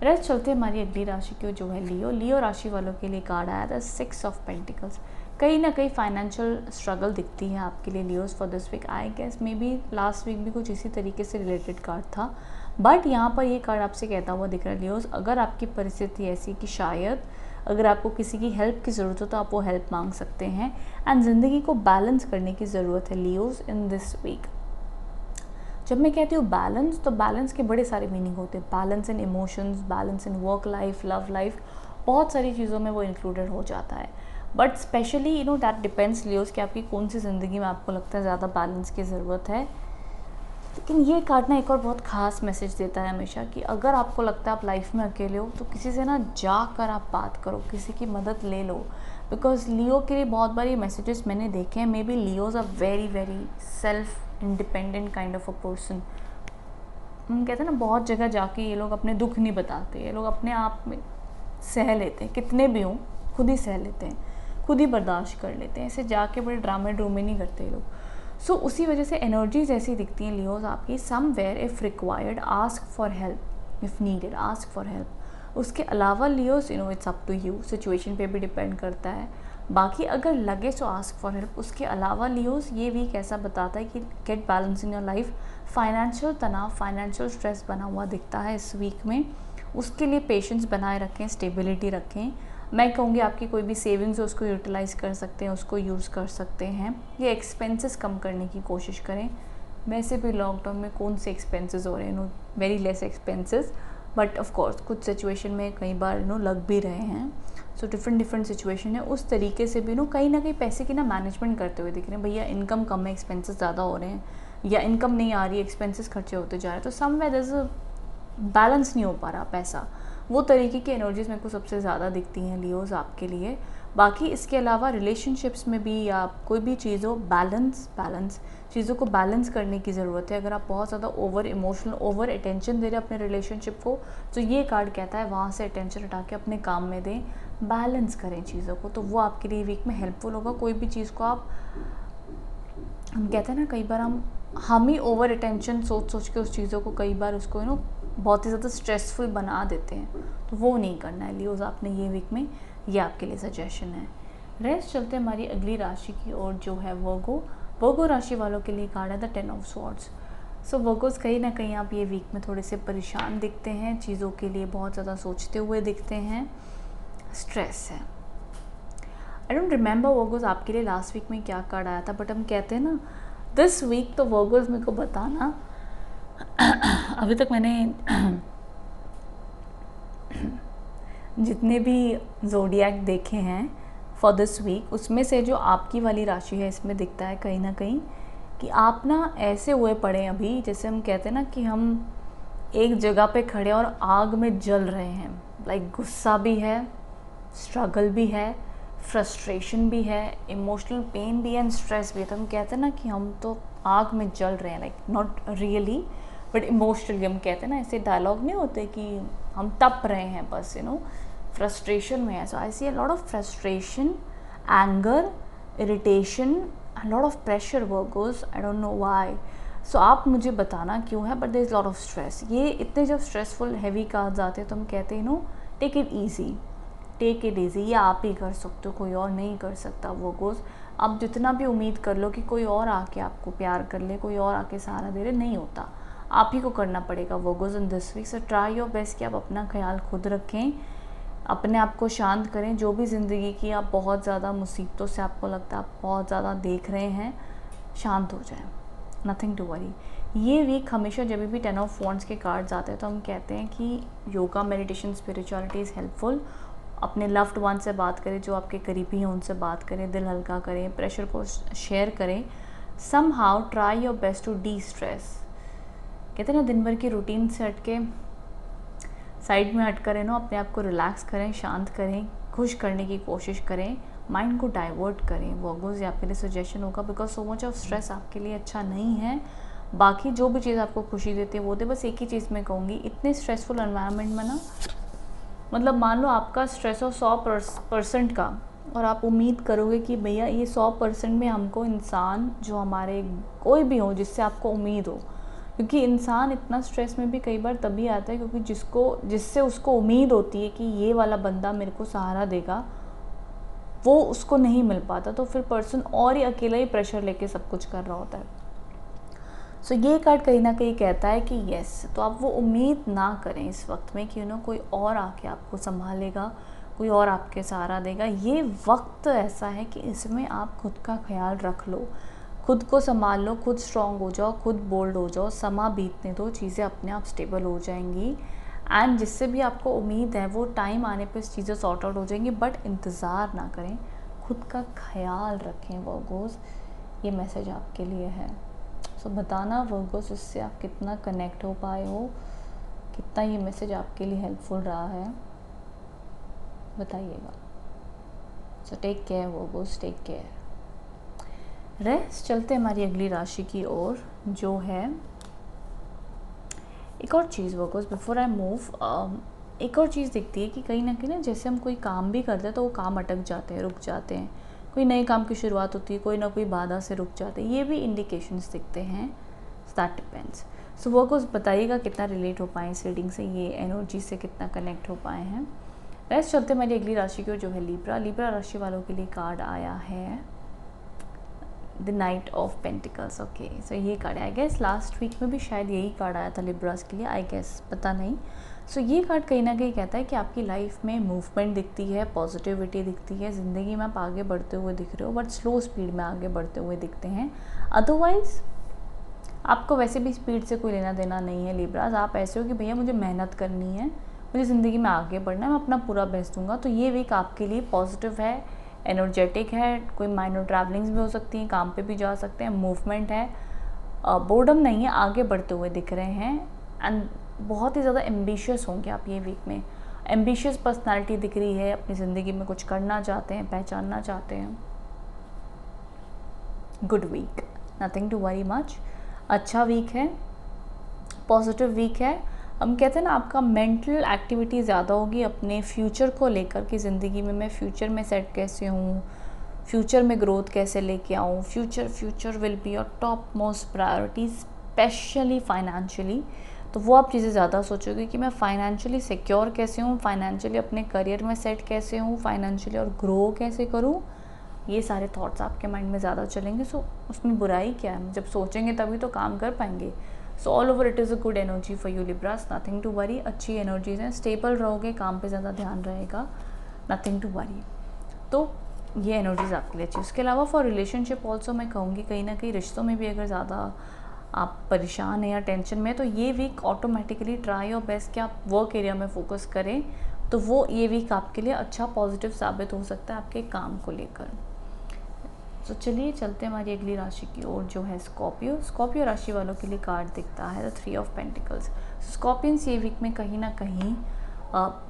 रेस्ट चलते हमारी अगली राशि की जो है लियो। लियो राशि वालों के लिए कार्ड आया था 6 ऑफ पेंटिकल्स। कहीं ना कहीं फाइनेंशियल स्ट्रगल दिखती है आपके लिए Leos for this week. I guess maybe last week भी कुछ इसी तरीके से रिलेटेड कार्ड था, बट यहाँ पर ये कार्ड आपसे कहता हुआ दिख रहा है लियोस, अगर आपकी परिस्थिति ऐसी कि शायद अगर आपको किसी की हेल्प की ज़रूरत हो तो आप वो हेल्प मांग सकते हैं। एंड ज़िंदगी को बैलेंस करने की ज़रूरत है लियोज़ इन दिस वीक। जब मैं कहती हूँ बैलेंस, तो बैलेंस के बड़े सारे मीनिंग होते हैं। Balance in emotions, balance in work life, love life, बहुत सारी चीज़ों में वो इंक्लूडेड हो जाता है। But specially that depends Leos कि आपकी कौन सी ज़िंदगी में आपको लगता है ज़्यादा बैलेंस की ज़रूरत है। लेकिन ये कार्ड ना एक और बहुत ख़ास मैसेज देता है हमेशा कि अगर आपको लगता है आप लाइफ में अकेले हो तो किसी से ना जाकर आप बात करो, किसी की मदद ले लो। बिकॉज लियो के लिए बहुत बार ये मैसेजेस मैंने देखे हैं, maybe Leos are very very self independent kind of a person. हम कहते हैं ना बहुत जगह जाके ये लोग अपने दुख नहीं बताते, ये लोग अपने आप में सह लेते हैं, कितने भी हों खुद ही सह लेते हैं, खुद ही बर्दाश्त कर लेते हैं, ऐसे जाके बड़े ड्रामे ड्रूमे नहीं करते ये लोग। सो उसी वजह से एनर्जीज ऐसी दिखती हैं लियोज आपकी। Somewhere if required ask for help, if needed ask for help. उसके अलावा Leos it's up to you, situation पे भी डिपेंड करता है। बाकी अगर लगे तो आस्क फॉर हेल्प। उसके अलावा लियोज ये वीक ऐसा बताता है कि get balance in your life. Financial तनाव, फाइनेंशियल स्ट्रेस बना हुआ दिखता है इस वीक में, उसके लिए पेशेंस बनाए रखें, स्टेबिलिटी रखें। मैं कहूँगी आपकी कोई भी सेविंग्स हो उसको यूटिलाइज़ कर सकते हैं, उसको यूज़ कर सकते हैं। ये एक्सपेंसेस कम करने की कोशिश करें। वैसे भी लॉकडाउन में कौन से एक्सपेंसेस हो रहे हैं, very less expenses, but of course कुछ सिचुएशन में कई बार लग भी रहे हैं। सो डिफरेंट सिचुएशन है, उस तरीके से भी कहीं ना कहीं पैसे की मैनेजमेंट करते हुए दिख रहे हैं। भैया इनकम कम है, एक्सपेंसेस ज़्यादा हो रहे हैं, या इनकम नहीं आ रही है, एक्सपेंसेस खर्चे होते जा रहे हैं, तो somewhere there is a balance नहीं हो पा रहा पैसा। वो तरीके की एनर्जीज मेरे को सबसे ज़्यादा दिखती हैं लियोज आपके लिए। बाकी इसके अलावा रिलेशनशिप्स में भी या कोई भी चीज़ हो, बैलेंस चीज़ों को बैलेंस करने की ज़रूरत है। अगर आप बहुत ज़्यादा ओवर इमोशनल, ओवर अटेंशन दे रहे हैं अपने रिलेशनशिप को, तो ये कार्ड कहता है वहाँ से अटेंशन हटा के अपने काम में दें, बैलेंस करें चीज़ों को, तो वो आपके लिए वीक में हेल्पफुल होगा। कोई भी चीज़ को हम कहते हैं ना कई बार हम ही ओवर अटेंशन सोच के उस चीज़ों को कई बार उसको बहुत ही ज़्यादा स्ट्रेसफुल बना देते हैं, तो वो नहीं करना है लियोज आपने ये वीक में। ये आपके लिए सजेशन है। रेस्ट चलते हैं हमारी अगली राशि की ओर, जो है वर्गो राशि वालों के लिए कार्ड है the 10 of swords. So Virgo's कहीं ना कहीं आप ये वीक में थोड़े से परेशान दिखते हैं, चीज़ों के लिए बहुत ज़्यादा सोचते हुए दिखते हैं, स्ट्रेस है। आई डोंट रिमेंबर वर्गोस आपके लिए लास्ट वीक में क्या कार्ड आया था, बट हम कहते हैं ना दिस वीक तो वर्गोस मेरे को बताना। अभी तक मैंने जितने भी ज़ोडिएक देखे हैं फॉर दिस वीक, उसमें से जो आपकी वाली राशि है इसमें दिखता है कहीं ना कहीं कि आप ना ऐसे हुए पड़े हैं अभी, जैसे हम कहते हैं ना कि हम एक जगह पे खड़े और आग में जल रहे हैं। लाइक गुस्सा भी है, स्ट्रगल भी है, फ्रस्ट्रेशन भी है, इमोशनल पेन भी है एंड स्ट्रेस भी है। तो हम कहते हैं ना कि हम तो आग में जल रहे हैं, like not really but emotionally. हम कहते हैं ना ऐसे डायलॉग नहीं होते कि हम तप रहे हैं बस, फ्रस्ट्रेशन में है। So I see a lot of frustration, anger, irritation, a lot of pressure Virgos, I don't know why. सो आप मुझे बताना क्यों है, but there is lot of stress. ये इतने जब स्ट्रेसफुल हैवी कार्ड्स आते हैं तो हम कहते हैं take it easy, take it easy. ये आप ही कर सकते हो, कोई और नहीं कर सकता। वर्गोस आप जितना भी उम्मीद कर लो कि कोई और आके आपको प्यार कर ले, कोई और आके सहारा दे रहे, नहीं होता, आप ही को करना पड़ेगा Virgos in this week. So try your best कि आप अपना ख्याल खुद रखें, अपने आप को शांत करें। जो भी ज़िंदगी की आप बहुत ज़्यादा मुसीबतों से आपको लगता है आप बहुत ज़्यादा देख रहे हैं, शांत हो जाए, नथिंग टू वरी। ये वीक हमेशा जब भी 10 ऑफ वॉन्ड्स के कार्ड्स आते हैं तो हम कहते हैं कि yoga, meditation, spirituality is helpful. अपने लव्ड वन से बात करें, जो आपके करीबी हैं उनसे बात करें, दिल हल्का करें, प्रेशर को शेयर करें। Somehow try your best to destress. कहते हैं ना दिन भर की रूटीन से हट के साइड में हट करें अपने आप को रिलैक्स करें, शांत करें, खुश करने की कोशिश करें, माइंड को डाइवर्ट करें। वर्गोस ये आपके लिए सजेशन होगा, because so much of stress आपके लिए अच्छा नहीं है। बाकी जो भी चीज़ आपको खुशी देती है वो दे। बस एक ही चीज़ मैं कहूँगी, इतने स्ट्रेसफुल एनवायरनमेंट में मतलब मान लो आपका स्ट्रेस हो 100% का, और आप उम्मीद करोगे कि भैया ये 100% में हमको इंसान जो हमारे कोई भी हो जिससे आपको उम्मीद हो, क्योंकि इंसान इतना स्ट्रेस में भी कई बार तभी आता है क्योंकि जिससे उसको उम्मीद होती है कि ये वाला बंदा मेरे को सहारा देगा, वो उसको नहीं मिल पाता, तो फिर पर्सन और ही अकेला ही प्रेशर लेके सब कुछ कर रहा होता है। सो ये कार्ड कहीं ना कहीं कहता है कि यस, तो आप वो उम्मीद ना करें इस वक्त में कि कोई और आके आपको संभालेगा, कोई और आपके सहारा देगा। ये वक्त ऐसा है कि इसमें आप खुद का ख्याल रख लो, खुद को संभाल लो, खुद स्ट्रॉन्ग हो जाओ, खुद बोल्ड हो जाओ, समा बीतने दो, चीज़ें अपने आप स्टेबल हो जाएंगी। एंड जिससे भी आपको उम्मीद है वो टाइम आने पे चीज़ें सॉर्ट आउट हो जाएंगी, बट इंतज़ार ना करें, खुद का ख्याल रखें वर्गोस। ये मैसेज आपके लिए है। सो बताना वर्गोस, इससे आप कितना कनेक्ट हो पाए हो, कितना ये मैसेज आपके लिए हेल्पफुल रहा है, बताइएगा। So take care Virgos, take care. Rest चलते हमारी अगली राशि की ओर, जो है एक और चीज़ वर्कर्स, बिफोर आई मूव, एक और चीज़ दिखती है कि कहीं ना जैसे हम कोई काम भी करते हैं तो वो काम अटक जाते हैं, रुक जाते हैं। कोई नए काम की शुरुआत होती है, कोई ना कोई बाधा से रुक जाते हैं, ये भी इंडिकेशंस दिखते हैं। That depends. सो वर्कर्स बताइएगा कितना रिलेट हो पाए इस रीडिंग से, ये एनर्जी से कितना कनेक्ट हो पाए हैं। रेस्ट चलते हमारी अगली राशि की ओर, जो है लिब्रा। लिब्रा राशि वालों के लिए कार्ड आया है the knight of pentacles. Okay, so ये कार्ड है। आई गेस लास्ट वीक में भी शायद यही कार्ड आया था लिब्रास के लिए, आई गेस, पता नहीं। सो ये कार्ड कहीं ना कहीं कहता है कि आपकी लाइफ में मूवमेंट दिखती है, पॉजिटिविटी दिखती है, ज़िंदगी में आप आगे बढ़ते हुए दिख रहे हो, बट स्लो स्पीड में आगे बढ़ते हुए दिखते हैं। अदरवाइज आपको वैसे भी स्पीड से कोई लेना देना नहीं है लिब्रास। आप ऐसे हो कि भैया मुझे मेहनत करनी है, मुझे ज़िंदगी में आगे बढ़ना है, मैं अपना पूरा बेस्ट दूंगा। तो ये वीक आपके लिए पॉजिटिव है, एनर्जेटिक है। कोई माइनर ट्रैवलिंग्स भी हो सकती हैं, काम पे भी जा सकते हैं, मूवमेंट है, बोर्डम नहीं है, आगे बढ़ते हुए दिख रहे हैं। एंड बहुत ही ज़्यादा एम्बिशियस होंगे आप ये वीक में। एम्बिशियस पर्सनालिटी दिख रही है, अपनी ज़िंदगी में कुछ करना चाहते हैं, पहचानना चाहते हैं। Good week, nothing to worry much. अच्छा वीक है, पॉजिटिव वीक है। हम कहते हैं ना, आपका मेंटल एक्टिविटी ज़्यादा होगी अपने फ्यूचर को लेकर कि ज़िंदगी में मैं फ्यूचर में सेट कैसे हूँ, फ्यूचर में ग्रोथ कैसे लेके आऊँ। Future will be your top most priority, specially financially. तो वो आप चीज़ें ज़्यादा सोचोगे कि मैं फाइनेंशियली सिक्योर कैसे हूँ, फाइनेंशियली अपने करियर में सेट कैसे हूँ, फाइनेंशियली और ग्रो कैसे करूँ। ये सारे थॉट्स आपके माइंड में ज़्यादा चलेंगे। सो उसमें बुराई क्या है, जब सोचेंगे तभी तो काम कर पाएंगे। So all over it is a good energy for you Libras, nothing to worry. अच्छी एनर्जीज हैं, स्टेबल रहोगे, काम पे ज़्यादा ध्यान रहेगा, नथिंग टू वरी। तो ये एनर्जीज आपके लिए अच्छी। उसके अलावा फॉर रिलेशनशिप ऑल्सो मैं कहूँगी, कहीं ना कहीं रिश्तों में भी अगर ज़्यादा आप परेशान हैं या टेंशन में, तो ये week automatically try your best कि आप वर्क एरिया में फोकस करें, तो वो ये वीक आपके लिए अच्छा पॉजिटिव साबित हो सकता है आपके काम को लेकर। तो चलिए चलते हैं हमारी अगली राशि की ओर, जो है स्कॉर्पियो। स्कॉर्पियो राशि वालों के लिए कार्ड दिखता है द 3 ऑफ पेंटिकल्स। स्कॉर्पियंस ये वीक में कहीं ना कहीं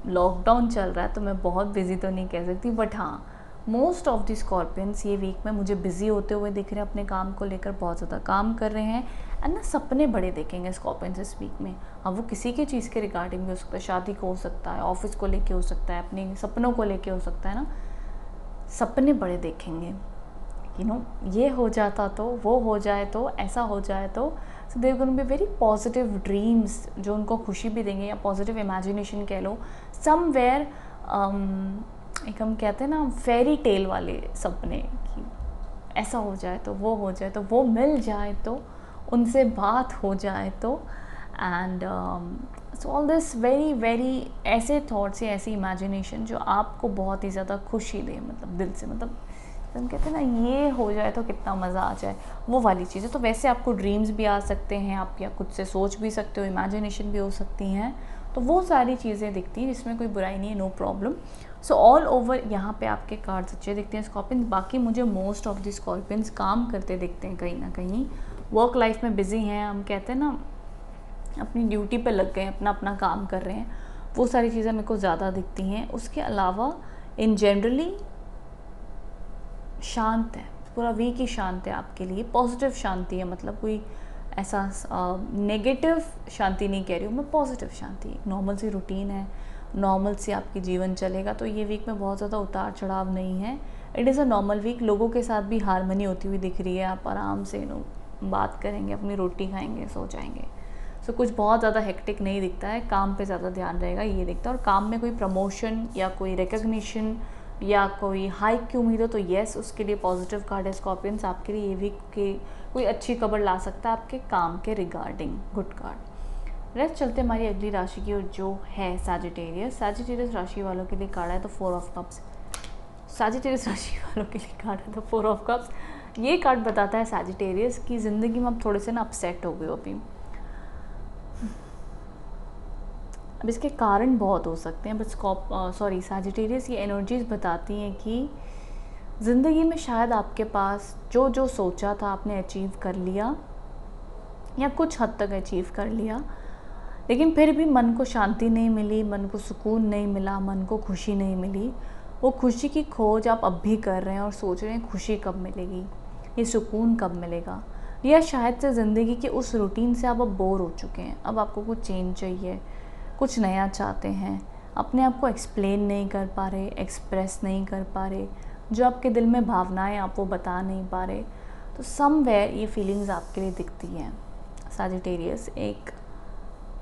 लॉकडाउन चल रहा है, तो मैं बहुत बिजी तो नहीं कह सकती, बट हाँ, मोस्ट ऑफ द स्कॉर्पियंस ये वीक में मुझे बिजी होते हुए दिख रहे हैं, अपने काम को लेकर बहुत ज़्यादा काम कर रहे हैं। एंड ना सपने बड़े देखेंगे स्कॉर्पियंस इस वीक में। अब वो किसी की चीज़ के रिगार्डिंग भी हो सकता है, शादी को हो सकता है, ऑफिस को लेके हो सकता है, अपने सपनों को लेके हो सकता है ना। सपने बड़े देखेंगे, ये हो जाता तो, वो हो जाए तो, ऐसा हो जाए तो। So there going to be very positive dreams जो उनको खुशी भी देंगे, या पॉजिटिव इमेजिनेशन कह लो। समवेयर एक हम कहते हैं ना फेरी टेल वाले सपने, कि ऐसा हो जाए तो, वो हो जाए तो, वो मिल जाए तो, उनसे बात हो जाए तो। And so all this very very ऐसे थॉट्स या ऐसी इमेजिनेशन जो आपको बहुत ही ज़्यादा खुशी दे, मतलब दिल से, मतलब हम कहते हैं ना ये हो जाए तो कितना मज़ा आ जाए, वो वाली चीज़ें। तो वैसे आपको ड्रीम्स भी आ सकते हैं, आप या खुद से सोच भी सकते हो, इमेजिनेशन भी हो सकती हैं। तो वो सारी चीज़ें दिखती हैं, जिसमें कोई बुराई नहीं है, no problem. So all over यहाँ पे आपके कार्ड्स अच्छे दिखते हैं स्कॉर्पियंस। बाकी मुझे मोस्ट ऑफ द स्कॉर्पियंस काम करते दिखते हैं, कहीं ना कहीं वर्क लाइफ में बिजी हैं। हम कहते हैं ना अपनी ड्यूटी पे लग गए हैं, अपना अपना काम कर रहे हैं, वो सारी चीज़ें मेरे को ज़्यादा दिखती हैं। उसके अलावा इन जनरली शांत है, पूरा वीक ही शांत है आपके लिए, पॉजिटिव शांति है। मतलब कोई ऐसा नेगेटिव शांति नहीं कह रही हूँ मैं, पॉजिटिव शांति, नॉर्मल सी रूटीन है, नॉर्मल से आपकी जीवन चलेगा। तो ये वीक में बहुत ज़्यादा उतार चढ़ाव नहीं है, it is a normal week. लोगों के साथ भी हारमनी होती हुई दिख रही है, आप आराम से बात करेंगे, अपनी रोटी खाएंगे, सो जाएंगे। सो कुछ बहुत ज़्यादा हेक्टिक नहीं दिखता है, काम पे ज़्यादा ध्यान रहेगा ये दिखता है। और काम में कोई प्रमोशन या कोई रिकग्निशन या कोई हाइक की उम्मीद हो तो येस, उसके लिए पॉजिटिव कार्ड है स्कॉर्पियंस। आपके लिए ये वीक के कोई अच्छी खबर ला सकता है आपके काम के रिगार्डिंग, गुड कार्ड। रेस्ट चलते हमारी अगली राशि की, और जो है सैजिटेरियस। सैजिटेरियस राशि वालों के लिए कार्ड है तो 4 ऑफ कप्स। सैजिटेरियस राशि वालों के लिए कार्ड है तो 4 ऑफ कप्स। ये कार्ड बताता है सैजिटेरियस की ज़िंदगी में आप थोड़े से ना अपसेट हो गए हो अभी। अब इसके कारण बहुत हो सकते हैं, बट सैजिटेरियस ये एनर्जीज बताती हैं कि ज़िंदगी में शायद आपके पास जो जो सोचा था आपने अचीव कर लिया, या कुछ हद तक अचीव कर लिया, लेकिन फिर भी मन को शांति नहीं मिली, मन को सुकून नहीं मिला, मन को खुशी नहीं मिली। वो खुशी की खोज आप अब भी कर रहे हैं और सोच रहे हैं खुशी कब मिलेगी, ये सुकून कब मिलेगा, या शायद से ज़िंदगी के उस रूटीन से आप अब बोर हो चुके हैं, अब आपको कुछ चेंज चाहिए, कुछ नया चाहते हैं, अपने आप को एक्सप्लेन नहीं कर पा रहे, एक्सप्रेस नहीं कर पा रहे, जो आपके दिल में भावनाएं आप वो बता नहीं पा रहे। तो समवेयर ये फीलिंग्स आपके लिए दिखती हैं। सैजिटेरियस एक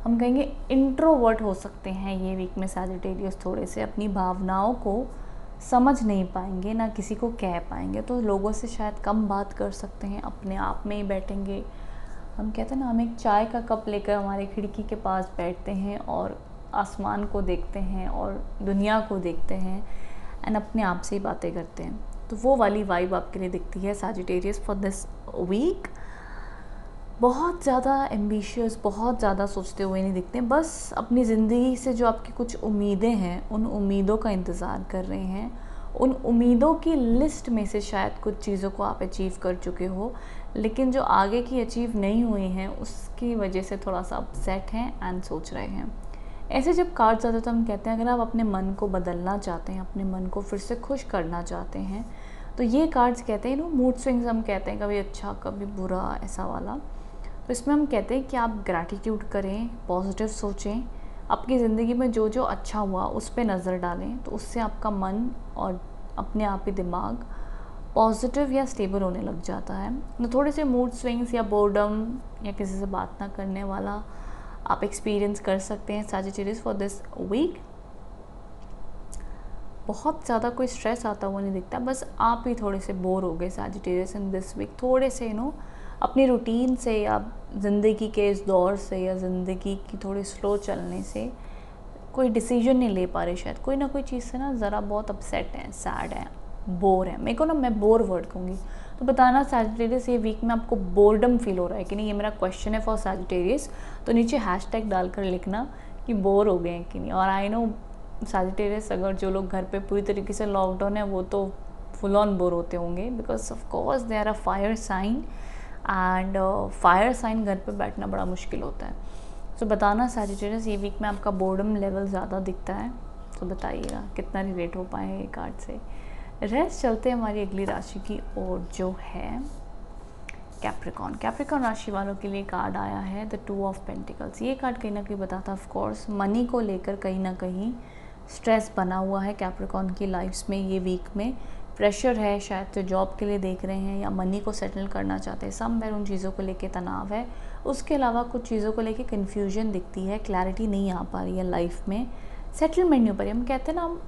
हम कहेंगे इंट्रोवर्ट हो सकते हैं ये वीक में। सैजिटेरियस थोड़े से अपनी भावनाओं को समझ नहीं पाएंगे, ना किसी को कह पाएंगे, तो लोगों से शायद कम बात कर सकते हैं, अपने आप में ही बैठेंगे। हम कहते हैं ना, हम एक चाय का कप लेकर हमारे खिड़की के पास बैठते हैं और आसमान को देखते हैं और दुनिया को देखते हैं एंड अपने आप से ही बातें करते हैं। तो वो वाली वाइब आपके लिए दिखती है सैजिटेरियस फॉर दिस वीक। बहुत ज़्यादा एम्बिशियस, बहुत ज़्यादा सोचते हुए नहीं दिखते, बस अपनी ज़िंदगी से जो आपकी कुछ उम्मीदें हैं उन उम्मीदों का इंतज़ार कर रहे हैं। उन उम्मीदों की लिस्ट में से शायद कुछ चीज़ों को आप अचीव कर चुके हो, लेकिन जो आगे की अचीव नहीं हुई हैं उसकी वजह से थोड़ा सा अपसेट हैं एंड सोच रहे हैं। ऐसे जब कार्ड्स आते हैं तो हम कहते हैं अगर आप अपने मन को बदलना चाहते हैं, अपने मन को फिर से खुश करना चाहते हैं, तो ये कार्ड्स कहते हैं मूड स्विंग्स हम कहते हैं, कभी अच्छा कभी बुरा ऐसा वाला। तो इसमें हम कहते हैं कि आप ग्रैटिट्यूड करें, पॉजिटिव सोचें, आपकी ज़िंदगी में जो जो अच्छा हुआ उस पर नज़र डालें, तो उससे आपका मन और अपने आप ही दिमाग पॉजिटिव या स्टेबल होने लग जाता है। तो थोड़े से मूड स्विंग्स या बोर्डम या किसी से बात ना करने वाला आप एक्सपीरियंस कर सकते हैं सैजिटेरियस फॉर दिस वीक। बहुत ज़्यादा कोई स्ट्रेस आता हुआ नहीं दिखता, बस आप ही थोड़े से बोर हो गए सैजिटेरियस इन दिस वीक, थोड़े से अपनी रूटीन से या ज़िंदगी के इस दौर से या ज़िंदगी की थोड़ी स्लो चलने से कोई डिसीजन नहीं ले पा रहे, शायद कोई ना कोई चीज़ से ज़रा बहुत अपसेट हैं, सैड हैं, बोर है। मेरे को मैं बोर वर्ड कहूँगी। तो बताना सैजिटेरियस ये वीक में आपको बोर्डम फील हो रहा है कि नहीं, ये मेरा क्वेश्चन है फॉर सैजिटेरियस। तो नीचे हैशटैग डालकर लिखना कि बोर हो गए हैं कि नहीं। और आई नो सैजिटेरियस अगर जो लोग घर पे पूरी तरीके से लॉकडाउन है वो तो फुल ऑन बोर होते होंगे, because of course they are a fire sign and fire sign घर पे बैठना बड़ा मुश्किल होता है। तो बताना सैजिटेरियस ये वीक में आपका बोर्डम लेवल ज़्यादा दिखता है, तो बताइएगा कितना रिलेट हो पाए ये कार्ड से। रेस्ट चलते हैं हमारी अगली राशि की ओर, जो है कैप्रिकॉन। कैप्रिकॉन राशि वालों के लिए कार्ड आया है द 2 ऑफ पेंटिकल्स। ये कार्ड कहीं ना कहीं बताता है ऑफ कोर्स मनी को लेकर कहीं ना कहीं स्ट्रेस बना हुआ है कैप्रिकॉन की लाइफ्स में। ये वीक में प्रेशर है, शायद तो जॉब के लिए देख रहे हैं या मनी को सेटल करना चाहते हैं, समवेयर उन चीज़ों को लेके तनाव है। उसके अलावा कुछ चीज़ों को लेके कन्फ्यूजन दिखती है, क्लैरिटी नहीं आ पा रही है लाइफ में, सेटलमेंट नहीं हो पा रही। हम कहते हैं ना, हम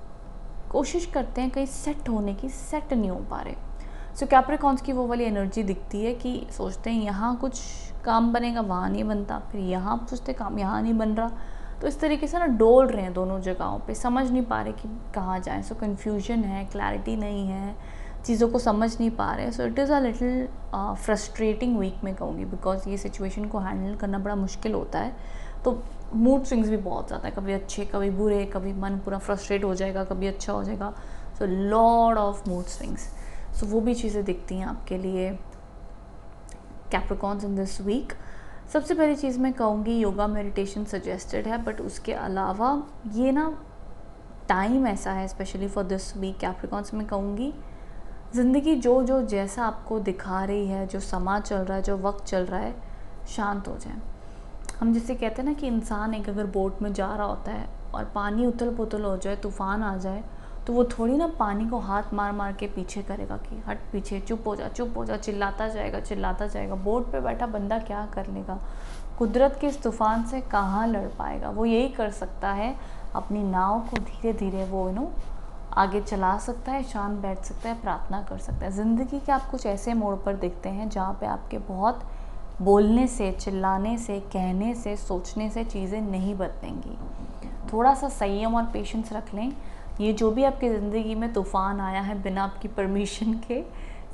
कोशिश करते हैं कहीं सेट होने की, सेट नहीं हो पा रहे। सो कैप्रिकॉन्स की वो वाली एनर्जी दिखती है कि सोचते हैं यहाँ कुछ काम बनेगा, वहाँ नहीं बनता, फिर यहाँ सोचते काम यहाँ नहीं बन रहा। तो इस तरीके से डोल रहे हैं दोनों जगहों पे, समझ नहीं पा रहे कि कहाँ जाएं। सो कन्फ्यूजन है, क्लैरिटी नहीं है, चीज़ों को समझ नहीं पा रहे। So it is a little frustrating week में कहूँगी, बिकॉज ये सिचुएशन को हैंडल करना बड़ा मुश्किल होता है। तो मूड स्विंग्स भी बहुत ज़्यादा है, कभी अच्छे कभी बुरे, कभी मन पूरा फ्रस्ट्रेट हो जाएगा, कभी अच्छा हो जाएगा। सो लॉर्ड ऑफ मूड स्विंग्स। सो वो भी चीज़ें दिखती हैं आपके लिए कैप्रिकॉन्स इन दिस वीक। सबसे पहली चीज़ मैं कहूँगी योगा मेडिटेशन सजेस्टेड है, बट उसके अलावा ये टाइम ऐसा है specially for this week Capricorns में कहूँगी, ज़िंदगी जो जो जैसा आपको दिखा रही है, जो समा चल रहा है, जो वक्त चल रहा है, शांत हो जाए। हम जिसे कहते हैं ना कि इंसान एक अगर बोट में जा रहा होता है और पानी उथल पुथल हो जाए, तूफ़ान आ जाए, तो वो थोड़ी पानी को हाथ मार मार के पीछे करेगा कि हट पीछे, चुप हो जा, चिल्लाता जाएगा। बोट पे बैठा बंदा क्या कर लेगा, कुदरत के इस तूफ़ान से कहाँ लड़ पाएगा। वो यही कर सकता है, अपनी नाव को धीरे धीरे वो आगे चला सकता है, शांत बैठ सकता है, प्रार्थना कर सकता है। ज़िंदगी के आप कुछ ऐसे मोड़ पर देखते हैं जहाँ पे आपके बहुत बोलने से, चिल्लाने से, कहने से, सोचने से चीज़ें नहीं बदलेंगी। थोड़ा सा संयम और पेशेंस रख लें। ये जो भी आपकी ज़िंदगी में तूफ़ान आया है बिना आपकी परमिशन के,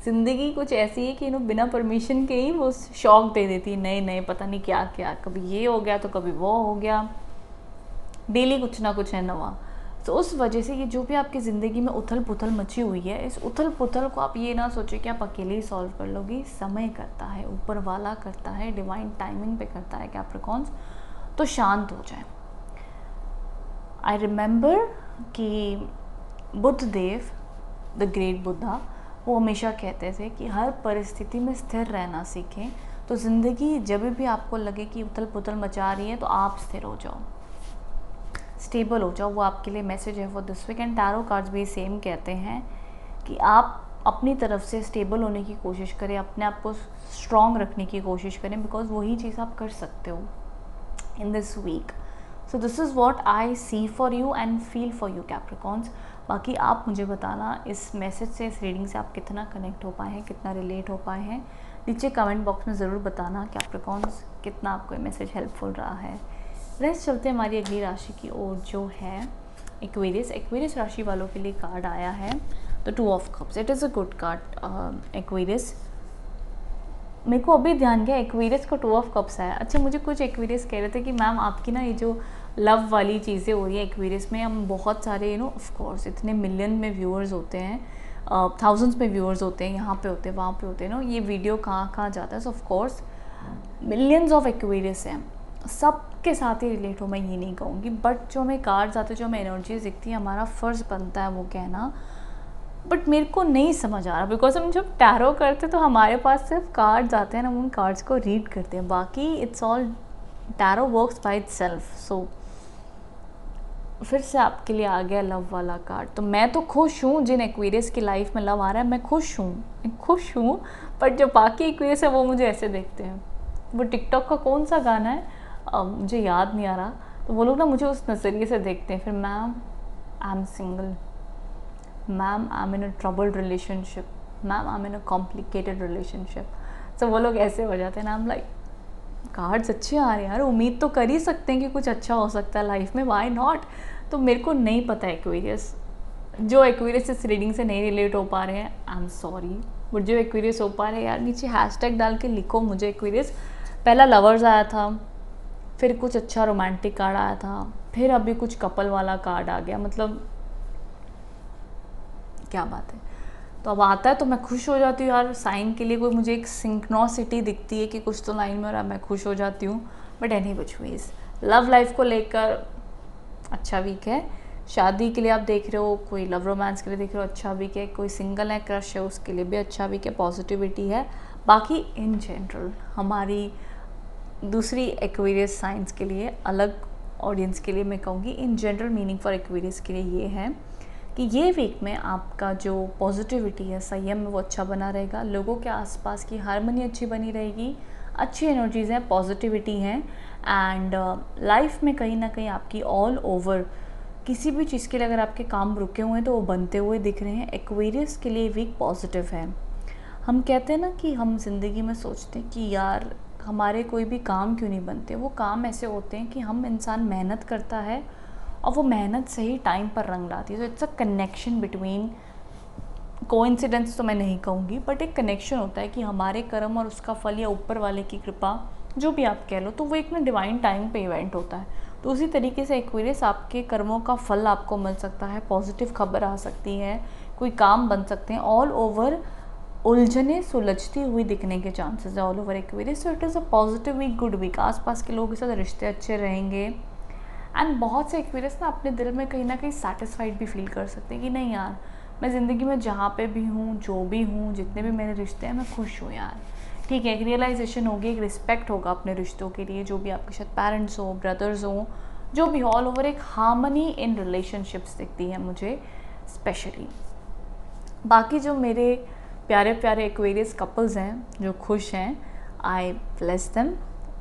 ज़िंदगी कुछ ऐसी है कि बिना परमिशन के ही वो शौक दे देती है, नए नए पता नहीं क्या क्या, कभी ये हो गया तो कभी वो हो गया, डेली कुछ ना कुछ है नवा। तो उस वजह से ये जो भी आपकी ज़िंदगी में उथल पुथल मची हुई है, इस उथल पुथल को आप ये ना सोचें कि आप अकेले ही सॉल्व कर लोगी। समय करता है, ऊपर वाला करता है, डिवाइन टाइमिंग पे करता है कैप्रिकॉर्न्स। तो शांत हो जाए। आई रिमेंबर कि बुद्ध देव, द ग्रेट बुद्धा, वो हमेशा कहते थे कि हर परिस्थिति में स्थिर रहना सीखें। तो ज़िंदगी जब भी आपको लगे कि उथल पुथल मचा रही है तो आप स्थिर हो जाओ, स्टेबल हो जाओ। वो आपके लिए मैसेज है for this week. And tarot cards भी सेम कहते हैं कि आप अपनी तरफ से स्टेबल होने की कोशिश करें, अपने आप को स्ट्रॉन्ग रखने की कोशिश करें, बिकॉज वही चीज़ आप कर सकते हो in this week. So this is what I see for you and feel for you Capricorns. बाकी आप मुझे बताना इस मैसेज से, इस रीडिंग से आप कितना कनेक्ट हो पाए हैं, कितना रिलेट हो पाए हैं। नीचे कमेंट बॉक्स में ज़रूर बताना कैप्रिकॉर्न्स कितना आपको ये मैसेज हेल्पफुल रहा है। नेक्स्ट चलते हैं हमारी अगली राशि की ओर, जो है एक्वेरियस। एक्वेरियस राशि वालों के लिए कार्ड आया है the two of cups. It is a good card Aquarius. मेरे को अभी ध्यान गया एक्वेरियस को 2 ऑफ कप्स आया। अच्छा, मुझे कुछ एक्वेरियस कह रहे थे कि मैम आपकी ना ये जो लव वाली चीज़ें हो रही है एक्वेरियस में, हम बहुत सारे ऑफ कोर्स इतने मिलियन में व्यूअर्स होते हैं, थाउजेंड्स में व्यूअर्स होते हैं, यहाँ पे होते हैं, वहाँ पे होते हैं ये वीडियो कहाँ कहाँ जाता है। सो of course millions of Aquarius हैं, सब के साथ ही रिलेट हो मैं ये नहीं कहूँगी, बट जो हमें कार्ड्स आते हैं, जो हमें एनर्जीज दिखती है, हमारा फ़र्ज़ बनता है वो कहना। बट मेरे को नहीं समझ आ रहा, बिकॉज हम जब टैरो करते तो हमारे पास सिर्फ कार्ड्स आते हैं, हम उन कार्ड्स को रीड करते हैं, बाकी it's all tarot works by itself. So फिर से आपके लिए आ गया लव वाला कार्ड। तो मैं तो खुश हूँ, जिन एक्वेरियस की लाइफ में लव आ रहा है मैं खुश हूँ, बट जो बाकी एक्वेरियस है वो मुझे ऐसे देखते हैं। वो टिकटॉक का कौन सा गाना है, मुझे याद नहीं आ रहा, तो वो लोग ना मुझे उस नज़रिए से देखते हैं। फिर ma'am I am single, ma'am I am in a troubled relationship, ma'am I am in a complicated relationship. तो वो लोग ऐसे हो जाते हैं ना, आई एम लाइक कार्ड्स अच्छे आ रहे हैं यार, उम्मीद तो कर ही सकते हैं कि कुछ अच्छा हो सकता है लाइफ में, वाई नॉट। तो मेरे को नहीं पता एक्वेरियस, जो एक्वेरियस इस रीडिंग से नहीं रिलेट हो पा रहे हैं आई एम सॉरी, बट जो एक्वेरियस हो पा रहे हैं यार नीचे हैशटैग डाल के लिखो मुझे एक्वेरियस। पहला लवर्स आया था, फिर कुछ अच्छा रोमांटिक कार्ड आया था, फिर अभी कुछ कपल वाला कार्ड आ गया, मतलब क्या बात है। तो अब आता है तो मैं खुश हो जाती हूँ यार, साइन के लिए कोई मुझे एक सिंक्रोनिसिटी दिखती है कि कुछ तो लाइन में हो रहा है, मैं खुश हो जाती हूँ। But any which ways love life को लेकर अच्छा वीक है। शादी के लिए आप देख रहे हो, कोई लव रोमांस के लिए देख रहे हो, अच्छा वीक है। कोई सिंगल है, क्रश है, उसके लिए भी अच्छा वीक है, पॉजिटिविटी है। बाकी इन जनरल हमारी दूसरी एक्वेरियस साइंस के लिए, अलग ऑडियंस के लिए मैं कहूँगी, in general meaning for Aquarius के लिए ये है कि ये वीक में आपका जो पॉजिटिविटी है, संयम में, वो अच्छा बना रहेगा। लोगों के आसपास की हारमोनी अच्छी बनी रहेगी, अच्छी एनर्जीज़ हैं, पॉजिटिविटी हैं। एंड लाइफ में कहीं ना कहीं आपकी ऑल ओवर किसी भी चीज़ के लिए अगर आपके काम रुके हुए हैं तो वो बनते हुए दिख रहे हैं। एक्वेरियस के लिए वीक पॉजिटिव है। हम कहते हैं ना कि हम जिंदगी में सोचते हैं कि यार हमारे कोई भी काम क्यों नहीं बनते। वो काम ऐसे होते हैं कि हम इंसान मेहनत करता है और वो मेहनत सही टाइम पर रंग लाती है। तो it's a connection between, coincidence तो मैं नहीं कहूँगी, बट एक कनेक्शन होता है कि हमारे कर्म और उसका फल या ऊपर वाले की कृपा, जो भी आप कह लो, तो वो एक ना डिवाइन टाइम पे इवेंट होता है। तो उसी तरीके से एक्वेरियस आपके कर्मों का फल आपको मिल सकता है, पॉजिटिव खबर आ सकती है, कोई काम बन सकते हैं। ऑल ओवर उलझने सुलझती हुई दिखने के चांसेस है all over Aquarius. So it is a positive week, good week. आसपास के लोगों के साथ रिश्ते अच्छे रहेंगे। एंड बहुत से एक्वेरियस ना अपने दिल में कहीं ना कहीं सेटिस्फाइड भी फील कर सकते हैं कि नहीं यार, मैं ज़िंदगी में जहाँ पे भी हूँ, जो भी हूँ, जितने भी मेरे रिश्ते हैं, मैं खुश हूँ यार। ठीक है, एक रियलाइजेशन होगी, एक रिस्पेक्ट होगा अपने रिश्तों के लिए, जो भी आपके साथ पेरेंट्स हो, ब्रदर्स हो, जो भी ऑल ओवर एक हार्मनी इन रिलेशनशिप्स दिखती है मुझे स्पेशली। बाकी जो मेरे प्यारे प्यारे एक्वेरियस कपल्स हैं जो खुश हैं, I bless them,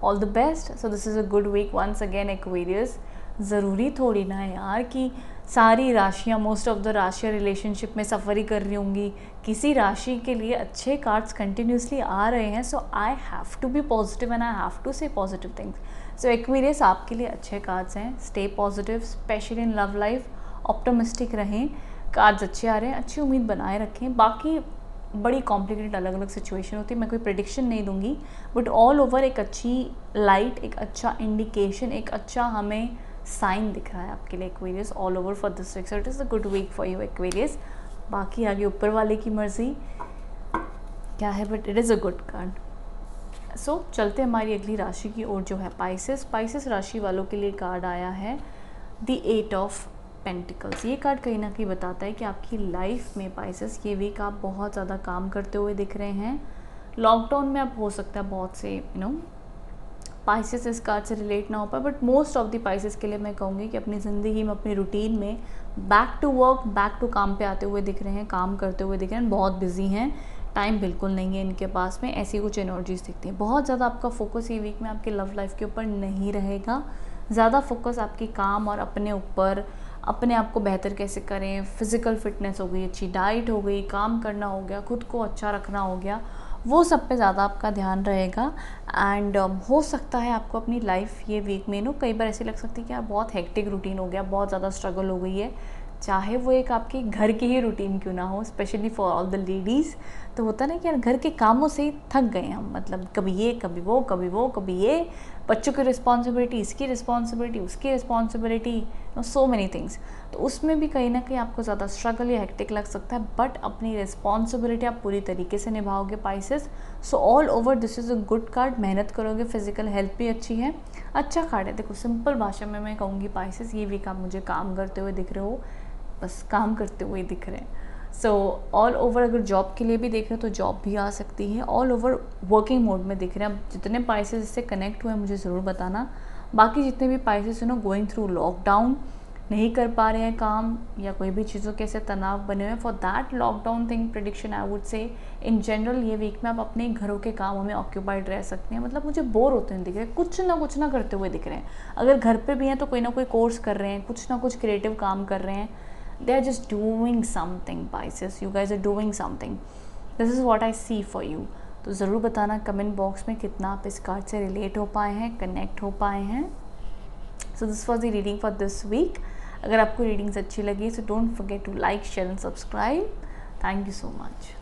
all the best. So this is a good week once again Aquarius. ज़रूरी थोड़ी ना है यार कि सारी राशियाँ, मोस्ट ऑफ द राशियाँ रिलेशनशिप में सफ़र ही कर रही होंगी। किसी राशि के लिए अच्छे कार्ड्स कंटिन्यूसली आ रहे हैं, so I have to be positive and I have to say positive things. So Aquarius आपके लिए अच्छे कार्ड्स हैं। Stay positive, specially in love life, optimistic रहें। कार्ड्स अच्छे आ रहे हैं, अच्छी उम्मीद बनाए रखें। बाकी बड़ी कॉम्प्लिकेटेड अलग अलग सिचुएशन होती है, मैं कोई प्रेडिक्शन नहीं दूंगी, बट ऑल ओवर एक अच्छी लाइट, एक अच्छा इंडिकेशन, एक अच्छा हमें साइन दिख रहा है आपके लिए Aquarius all over for this week. So it is a good week for you Aquarius. बाकी आगे ऊपर वाले की मर्जी क्या है, but it is a good card. So चलते हमारी अगली राशि की ओर जो है पाइसेस। पाइसेस राशि वालों के लिए कार्ड आया है द 8 ऑफ पेंटिकल्स। ये कार्ड कहीं ना कहीं बताता है कि आपकी लाइफ में पाइसेस ये वीक आप बहुत ज़्यादा काम करते हुए दिख रहे हैं। लॉकडाउन में अब हो सकता है बहुत से पाइसेस इस कार्ड से रिलेट ना हो पाए, but most of the Pisces के लिए मैं कहूँगी कि अपनी ज़िंदगी में, अपनी रूटीन में back to work, back to काम पे आते हुए दिख रहे हैं, काम करते हुए दिख रहे हैं, बहुत बिजी हैं, टाइम बिल्कुल नहीं है इनके पास में, ऐसी कुछ एनर्जीज दिखती हैं। बहुत ज़्यादा आपका फोकस ये वीक में आपके लव लाइफ के ऊपर नहीं रहेगा। ज़्यादा फोकस आपकी काम और अपने ऊपर, अपने आप को बेहतर कैसे करें, फिज़िकल फिटनेस हो गई, अच्छी डाइट हो गई, काम करना हो गया, खुद को अच्छा रखना हो गया, वो सब पे ज़्यादा आपका ध्यान रहेगा। एंड हो सकता है आपको अपनी लाइफ ये वीक में कई बार ऐसी लग सकती है कि यार बहुत हेक्टिक रूटीन हो गया, बहुत ज़्यादा स्ट्रगल हो गई है, चाहे वो एक आपकी घर की ही रूटीन क्यों ना हो, specially for all the ladies. तो होता है ना कि यार घर के कामों से ही थक गए हम, मतलब कभी ये, कभी वो, कभी वो, कभी ये, बच्चों की रिस्पॉन्सिबिलिटी, इसकी रिस्पॉन्सिबिलिटी, उसकी रिस्पॉन्सिबिलिटी, सो मेनी थिंग्स। तो उसमें भी कहीं ना कहीं आपको ज़्यादा स्ट्रगल या हेक्टिक लग सकता है, बट अपनी रिस्पॉन्सिबिलिटी आप पूरी तरीके से निभाओगे Pisces. So all over this is a good card. मेहनत करोगे, फिजिकल हेल्थ भी अच्छी है, अच्छा कार्ड है। देखो सिंपल भाषा में मैं कहूँगी पाइसेस ये वीक आप मुझे काम करते हुए दिख रहे हो, बस काम करते हुए दिख रहे हैं। सो ऑल ओवर अगर जॉब के लिए भी देख रहे हो तो जॉब भी आ सकती है। ऑल ओवर वर्किंग मोड में दिख रहे हैं। अब जितने पाइसेस इससे कनेक्ट हुए हैं मुझे ज़रूर बताना। बाकी जितने भी पाइसेस गोइंग थ्रू लॉकडाउन, नहीं कर पा रहे हैं काम, या कोई भी चीज़ों के ऐसे तनाव बने हुए हैं, for that lockdown thing prediction I would say in general ये वीक में आप अपने घरों के कामों में ऑक्यूपाइड रह सकते हैं। मतलब मुझे बोर होते हुए दिख रहे हैं, कुछ ना करते हुए दिख रहे हैं। अगर घर पे भी हैं तो कोई ना कोई कोर्स कर रहे हैं, कुछ ना कुछ क्रिएटिव काम कर रहे हैं। They are just doing something, Pisces. You guys are doing something. This is what I see for you. तो ज़रूर बताना कमेंट बॉक्स में कितना आप इस कार्ड से रिलेट हो पाए हैं, कनेक्ट हो पाए हैं। So this was the reading for this week. अगर आपको रीडिंग्स अच्छी लगी so don't forget to like, share and subscribe. Thank you so much.